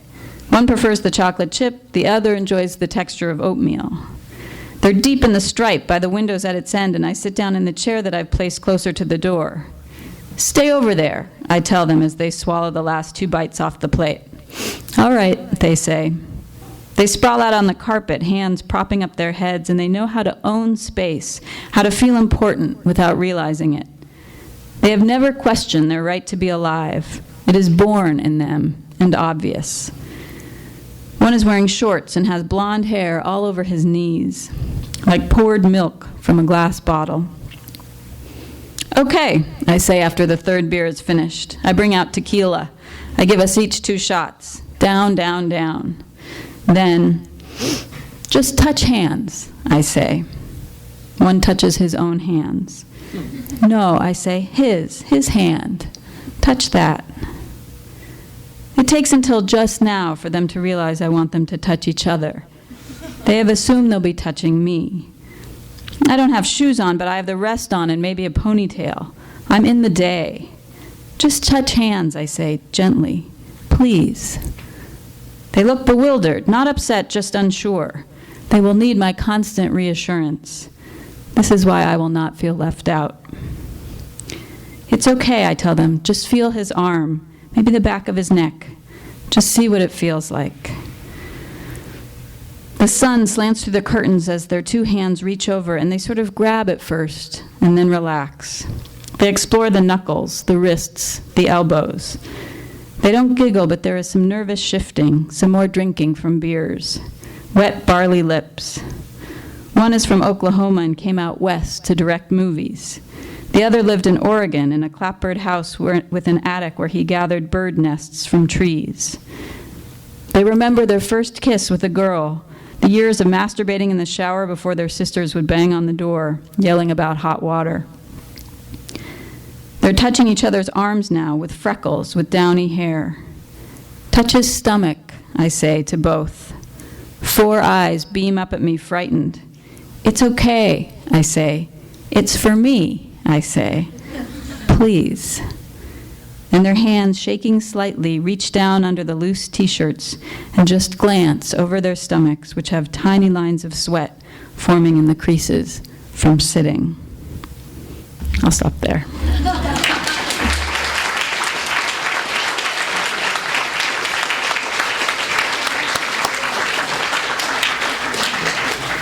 One prefers the chocolate chip, the other enjoys the texture of oatmeal. They're deep in the stripe by the windows at its end, and I sit down in the chair that I've placed closer to the door. Stay over there, I tell them as they swallow the last 2 bites off the plate. All right, they say. They sprawl out on the carpet, hands propping up their heads, and they know how to own space, how to feel important without realizing it. They have never questioned their right to be alive. It is born in them and obvious. One is wearing shorts and has blonde hair all over his knees, like poured milk from a glass bottle. Okay, I say after the 3rd beer is finished. I bring out tequila. I give us each 2 shots. Down, down, down. Then, just touch hands, I say. One touches his own hands. No, I say, his hand. Touch that. It takes until just now for them to realize I want them to touch each other. They have assumed they'll be touching me. I don't have shoes on, but I have the rest on and maybe a ponytail. I'm in the day. Just touch hands, I say, gently. Please. They look bewildered, not upset, just unsure. They will need my constant reassurance. This is why I will not feel left out. It's okay, I tell them. Just feel his arm, maybe the back of his neck. Just see what it feels like. The sun slants through the curtains as their two hands reach over, and they sort of grab at first and then relax. They explore the knuckles, the wrists, the elbows. They don't giggle, but there is some nervous shifting, some more drinking from beers. Wet barley lips. One is from Oklahoma and came out west to direct movies. The other lived in Oregon in a clapboard house with an attic where he gathered bird nests from trees. They remember their first kiss with a girl, the years of masturbating in the shower before their sisters would bang on the door, yelling about hot water. They're touching each other's arms now, with freckles, with downy hair. Touch his stomach, I say to both. 4 eyes beam up at me, frightened. It's okay, I say. It's for me, I say. Please. And their hands, shaking slightly, reach down under the loose t-shirts and just glance over their stomachs, which have tiny lines of sweat forming in the creases from sitting. I'll stop there.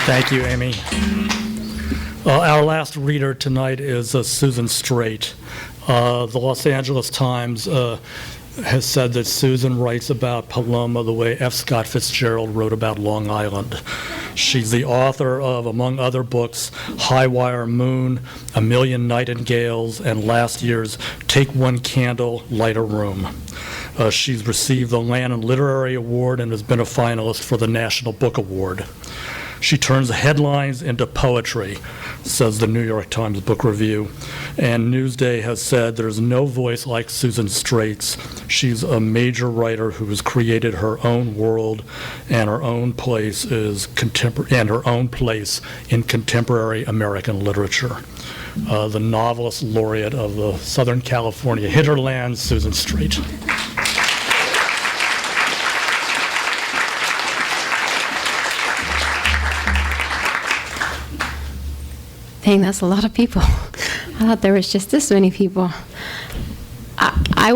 Thank you, Aimee. Our last reader tonight is Susan Straight. The Los Angeles Times has said that Susan writes about Paloma the way F. Scott Fitzgerald wrote about Long Island. She's the author of, among other books, High Wire Moon, A Million Nightingales, and last year's Take One Candle, Light a Room. She's received the Lannan Literary Award and has been a finalist for the National Book Award. She turns headlines into poetry, says the New York Times Book Review. And Newsday has said there's no voice like Susan Straight's. She's a major writer who has created her own world, and her own place in contemporary American literature. The novelist laureate of the Southern California hinterland, Susan Straight. Dang, that's a lot of people. I thought there was just this many people. I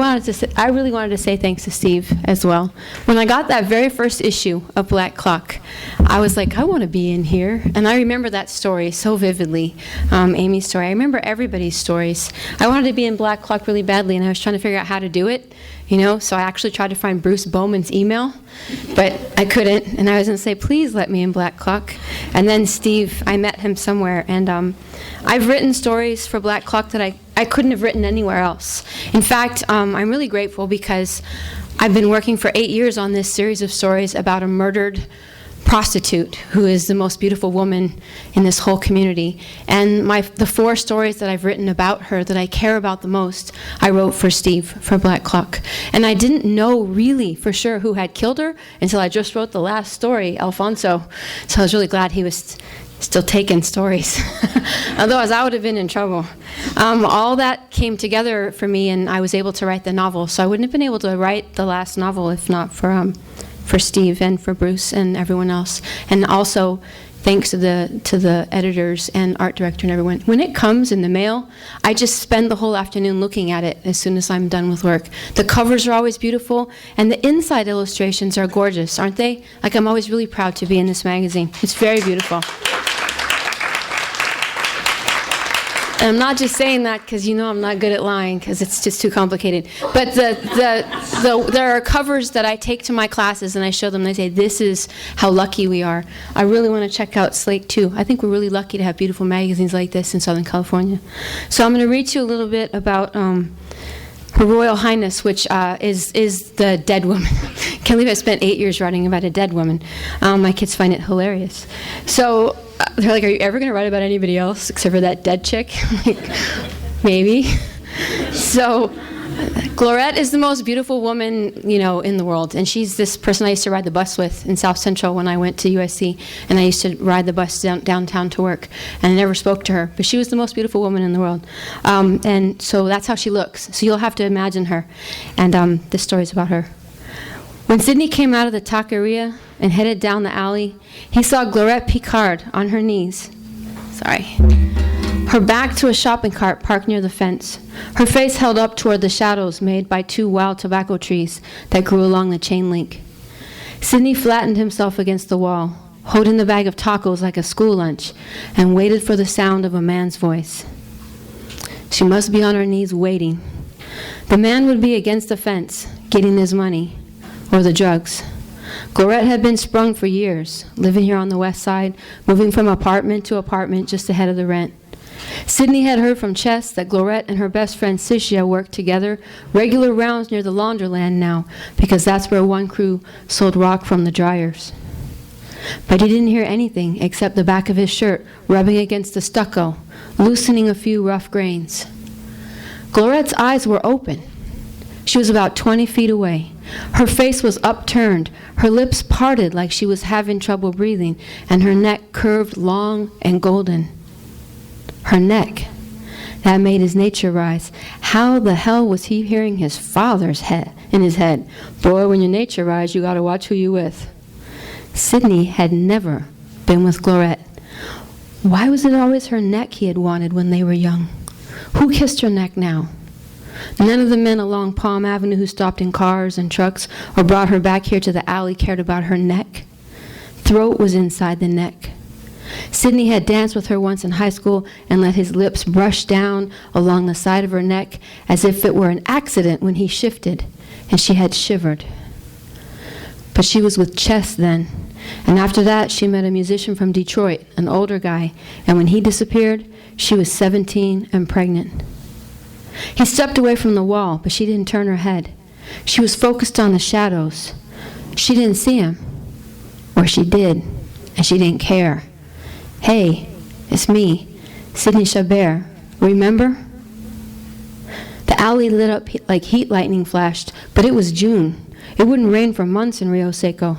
really wanted to say thanks to Steve as well. When I got that very first issue of Black Clock, I was like, I want to be in here. And I remember that story so vividly, Aimee's story. I remember everybody's stories. I wanted to be in Black Clock really badly, and I was trying to figure out how to do it. So I actually tried to find Bruce Bowman's email, but I couldn't. And I was going to say, please let me in Black Clock. And then Steve, I met him somewhere, and I've written stories for Black Clock that I couldn't have written anywhere else. In fact, I'm really grateful because I've been working for 8 years on this series of stories about a murdered prostitute who is the most beautiful woman in this whole community. And the 4 stories that I've written about her that I care about the most, I wrote for Steve for Black Clock. And I didn't know really for sure who had killed her until I just wrote the last story, Alfonso. So I was really glad he was still taking stories. Otherwise, I would have been in trouble. All that came together for me, and I was able to write the novel. So I wouldn't have been able to write the last novel if not for Steve and for Bruce and everyone else. And also, thanks to the editors and art director and everyone. When it comes in the mail, I just spend the whole afternoon looking at it as soon as I'm done with work. The covers are always beautiful, and the inside illustrations are gorgeous, aren't they? Like, I'm always really proud to be in this magazine. It's very beautiful. And I'm not just saying that because I'm not good at lying because it's just too complicated. But there are covers that I take to my classes and I show them. They say, this is how lucky we are. I really want to check out Slate too. I think we're really lucky to have beautiful magazines like this in Southern California. So I'm going to read to you a little bit about Her Royal Highness, which is the dead woman. Can't believe I spent 8 years writing about a dead woman. My kids find it hilarious. So they're like, are you ever going to write about anybody else except for that dead chick? Like, maybe. So Glorette is the most beautiful woman, in the world. And she's this person I used to ride the bus with in South Central when I went to USC. And I used to ride the bus downtown to work. And I never spoke to her. But she was the most beautiful woman in the world. And so that's how she looks. So you'll have to imagine her. And this story's about her. When Sidney came out of the taqueria and headed down the alley, he saw Glorette Picard on her knees. Her back to a shopping cart parked near the fence, her face held up toward the shadows made by 2 wild tobacco trees that grew along the chain link. Sidney flattened himself against the wall, holding the bag of tacos like a school lunch, and waited for the sound of a man's voice. She must be on her knees waiting. The man would be against the fence, getting his money, or the drugs. Glorette had been sprung for years, living here on the west side, moving from apartment to apartment just ahead of the rent. Sidney had heard from Chess that Glorette and her best friend Sishia worked together, regular rounds near the laundroland now, because that's where one crew sold rock from the dryers. But he didn't hear anything except the back of his shirt rubbing against the stucco, loosening a few rough grains. Glorette's eyes were open. She was about 20 feet away. Her face was upturned, her lips parted like she was having trouble breathing, and her neck curved long and golden. Her neck. That made his nature rise. How the hell was he hearing his father's head in his head? Boy, when your nature rise, you gotta watch who you with. Sidney had never been with Glorette. Why was it always her neck he had wanted when they were young? Who kissed her neck now? None of the men along Palm Avenue who stopped in cars and trucks or brought her back here to the alley cared about her neck. Throat was inside the neck. Sidney had danced with her once in high school and let his lips brush down along the side of her neck as if it were an accident when he shifted, and she had shivered. But she was with Chess then, and after that she met a musician from Detroit, an older guy, and when he disappeared, she was 17 and pregnant. He stepped away from the wall, but she didn't turn her head. She was focused on the shadows. She didn't see him. Or she did, and she didn't care. Hey, it's me, Sidney Chabert. Remember? The alley lit up like heat lightning flashed, but it was June. It wouldn't rain for months in Rio Seco.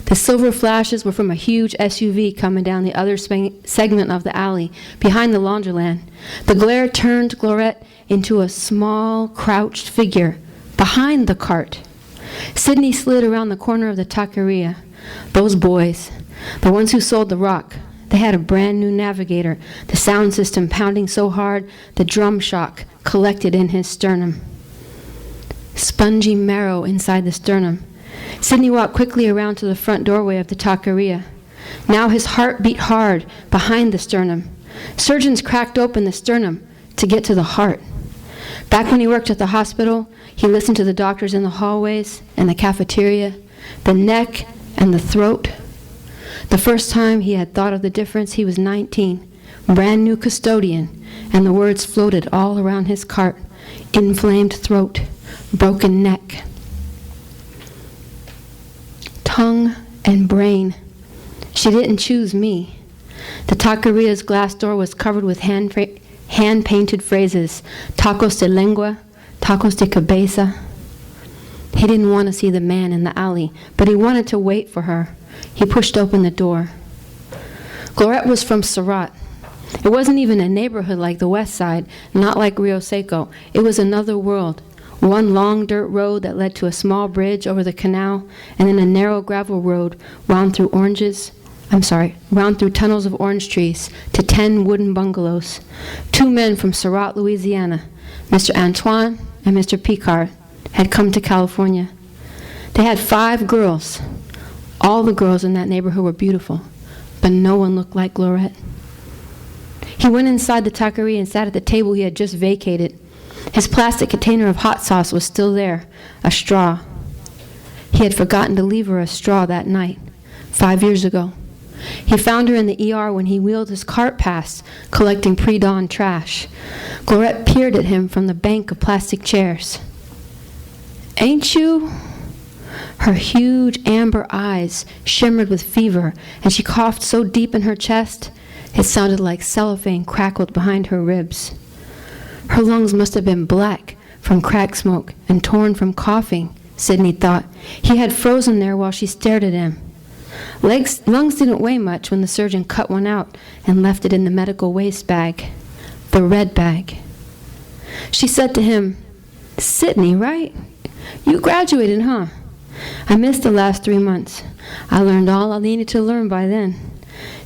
The silver flashes were from a huge SUV coming down the other segment of the alley, behind the laundroland. The glare turned Glorette into a small, crouched figure behind the cart. Sidney slid around the corner of the taqueria. Those boys, the ones who sold the rock, they had a brand new navigator, the sound system pounding so hard the drum shock collected in his sternum. Spongy marrow inside the sternum. Sidney walked quickly around to the front doorway of the taqueria. Now his heart beat hard behind the sternum. Surgeons cracked open the sternum to get to the heart. Back when he worked at the hospital, he listened to the doctors in the hallways and the cafeteria, the neck and the throat. The first time he had thought of the difference, he was 19, brand new custodian, and the words floated all around his cart. Inflamed throat, broken neck. Tongue and brain. She didn't choose me. The taqueria's glass door was covered with hand-painted phrases. Tacos de lengua, tacos de cabeza. He didn't want to see the man in the alley, but he wanted to wait for her. He pushed open the door. Glorette was from Surat. It wasn't even a neighborhood like the West Side, not like Rio Seco. It was another world. One long dirt road that led to a small bridge over the canal, and then a narrow gravel road wound through tunnels of orange trees to 10 wooden bungalows. 2 men from Surat, Louisiana, Mr. Antoine and Mr. Picard, had come to California. They had 5 girls. All the girls in that neighborhood were beautiful, but no one looked like Glorette. He went inside the taqueria and sat at the table he had just vacated. His plastic container of hot sauce was still there, a straw. He had forgotten to leave her a straw that night, 5 years ago. He found her in the ER when he wheeled his cart past, collecting pre-dawn trash. Glorette peered at him from the bank of plastic chairs. "Ain't you?" Her huge amber eyes shimmered with fever, and she coughed so deep in her chest, it sounded like cellophane crackled behind her ribs. Her lungs must have been black from crack smoke and torn from coughing, Sidney thought. He had frozen there while she stared at him. Lungs didn't weigh much when the surgeon cut one out and left it in the medical waste bag, the red bag. She said to him, "Sidney, right? You graduated, huh? I missed the last 3 months. I learned all I needed to learn by then."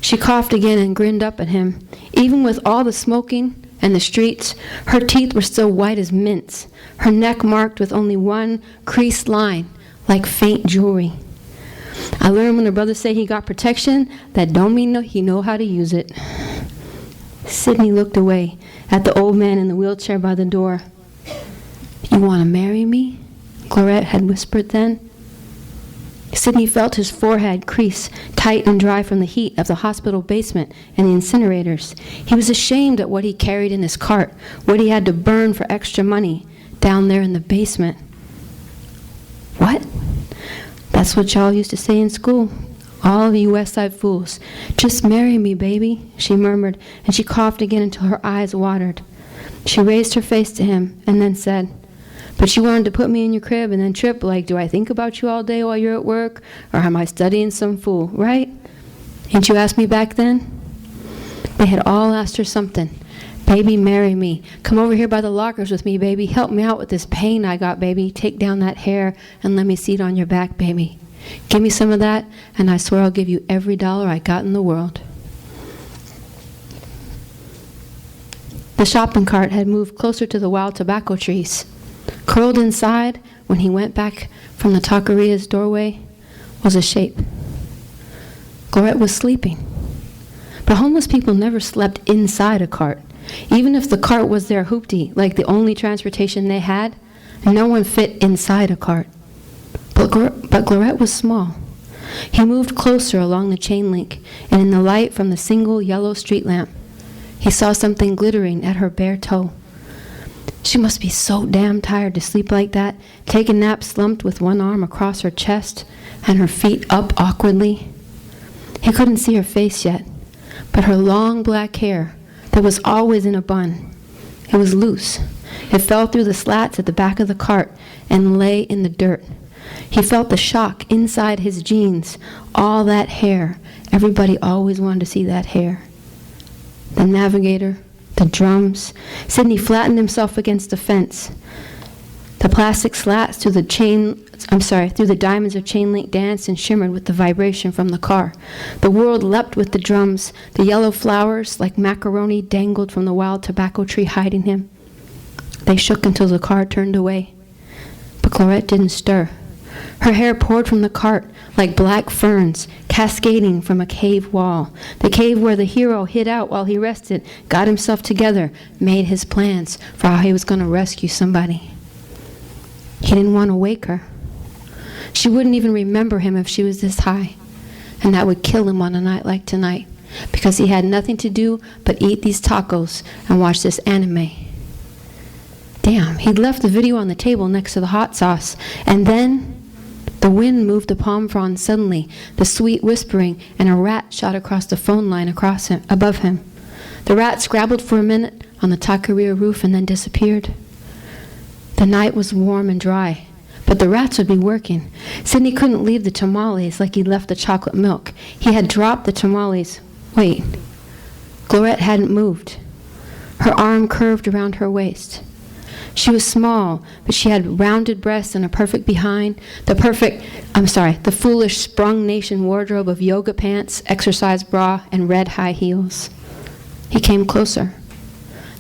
She coughed again and grinned up at him. Even with all the smoking and the streets, her teeth were still white as mints, her neck marked with only one creased line, like faint jewelry. "I learned when the brothers say he got protection, that don't mean he know how to use it." Sidney looked away at the old man in the wheelchair by the door. "You want to marry me?" Clarette had whispered then. Sidney felt his forehead crease, tight and dry from the heat of the hospital basement and the incinerators. He was ashamed at what he carried in his cart, what he had to burn for extra money down there in the basement. "What?" "That's what y'all used to say in school. All of you West Side fools. Just marry me, baby," she murmured, and she coughed again until her eyes watered. She raised her face to him and then said, "But you wanted to put me in your crib and then trip like, do I think about you all day while you're at work? Or am I studying some fool, right? Ain't you asked me back then?" They had all asked her something. "Baby, marry me. Come over here by the lockers with me, baby. Help me out with this pain I got, baby. Take down that hair and let me see it on your back, baby. Give me some of that, and I swear I'll give you every dollar I got in the world." The shopping cart had moved closer to the wild tobacco trees. Curled inside, when he went back from the taqueria's doorway, was a shape. Clarette was sleeping. But homeless people never slept inside a cart. Even if the cart was their hoopty, like the only transportation they had, no one fit inside a cart. But Clarette was small. He moved closer along the chain link, and in the light from the single yellow street lamp, he saw something glittering at her bare toe. She must be so damn tired to sleep like that, take a nap slumped with one arm across her chest and her feet up awkwardly. He couldn't see her face yet, but her long black hair that was always in a bun, it was loose. It fell through the slats at the back of the cart and lay in the dirt. He felt the shock inside his jeans, all that hair. Everybody always wanted to see that hair. The navigator, the drums. Sidney flattened himself against the fence. The plastic slats through the diamonds of chain link danced and shimmered with the vibration from the car. The world leapt with the drums. The yellow flowers, like macaroni, dangled from the wild tobacco tree hiding him. They shook until the car turned away. But Clarette didn't stir. Her hair poured from the cart like black ferns, cascading from a cave wall. The cave where the hero hid out while he rested, got himself together, made his plans for how he was going to rescue somebody. He didn't want to wake her. She wouldn't even remember him if she was this high. And that would kill him on a night like tonight, because he had nothing to do but eat these tacos and watch this anime. Damn, he'd left the video on the table next to the hot sauce. And then the wind moved the palm frond suddenly, the sweet whispering, and a rat shot across the phone line above him. The rat scrabbled for a minute on the taqueria roof and then disappeared. The night was warm and dry, but the rats would be working. Sidney couldn't leave the tamales like he left the chocolate milk. He had dropped the tamales. Wait, Clarette hadn't moved. Her arm curved around her waist. She was small, but she had rounded breasts and a perfect behind, the foolish sprung nation wardrobe of yoga pants, exercise bra, and red high heels. He came closer.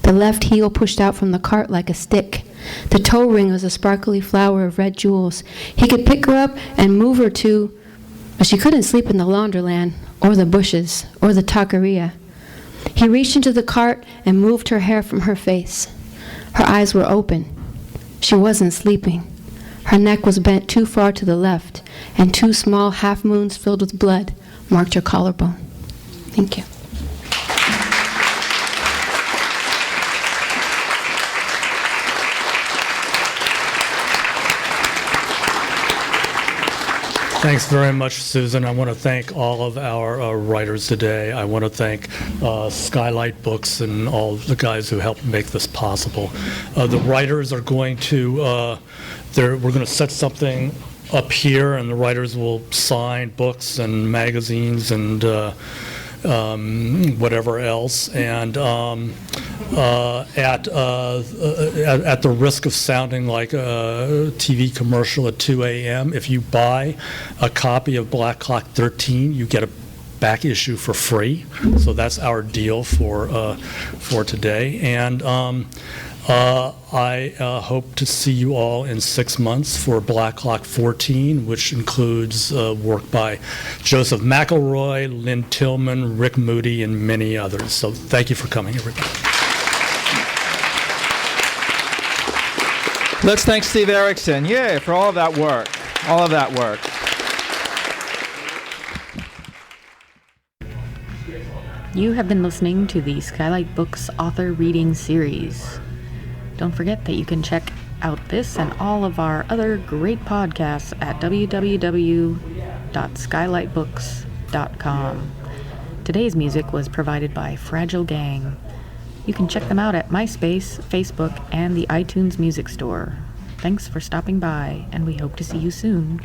The left heel pushed out from the cart like a stick. The toe ring was a sparkly flower of red jewels. He could pick her up and move her to, but she couldn't sleep in the laundroland, or the bushes, or the taqueria. He reached into the cart and moved her hair from her face. Her eyes were open. She wasn't sleeping. Her neck was bent too far to the left, and two small half-moons filled with blood marked her collarbone. Thank you. Thanks very much, Susan. I want to thank all of our writers today. I want to thank Skylight Books and all the guys who helped make this possible. The writers are going to, we're going to set something up here, and the writers will sign books and magazines and whatever else. And at the risk of sounding like a TV commercial at 2 a.m., if you buy a copy of Black Clock 13, you get a back issue for free. So that's our deal for today. And I hope to see you all in 6 months for Black Clock 14, which includes work by Joseph McElroy, Lynn Tillman, Rick Moody, and many others. So thank you for coming, everybody. Let's thank Steve Erickson, for all of that work, You have been listening to the Skylight Books Author Reading Series. Don't forget that you can check out this and all of our other great podcasts at www.skylightbooks.com. Today's music was provided by Fragile Gang. You can check them out at MySpace, Facebook, and the iTunes Music Store. Thanks for stopping by, and we hope to see you soon.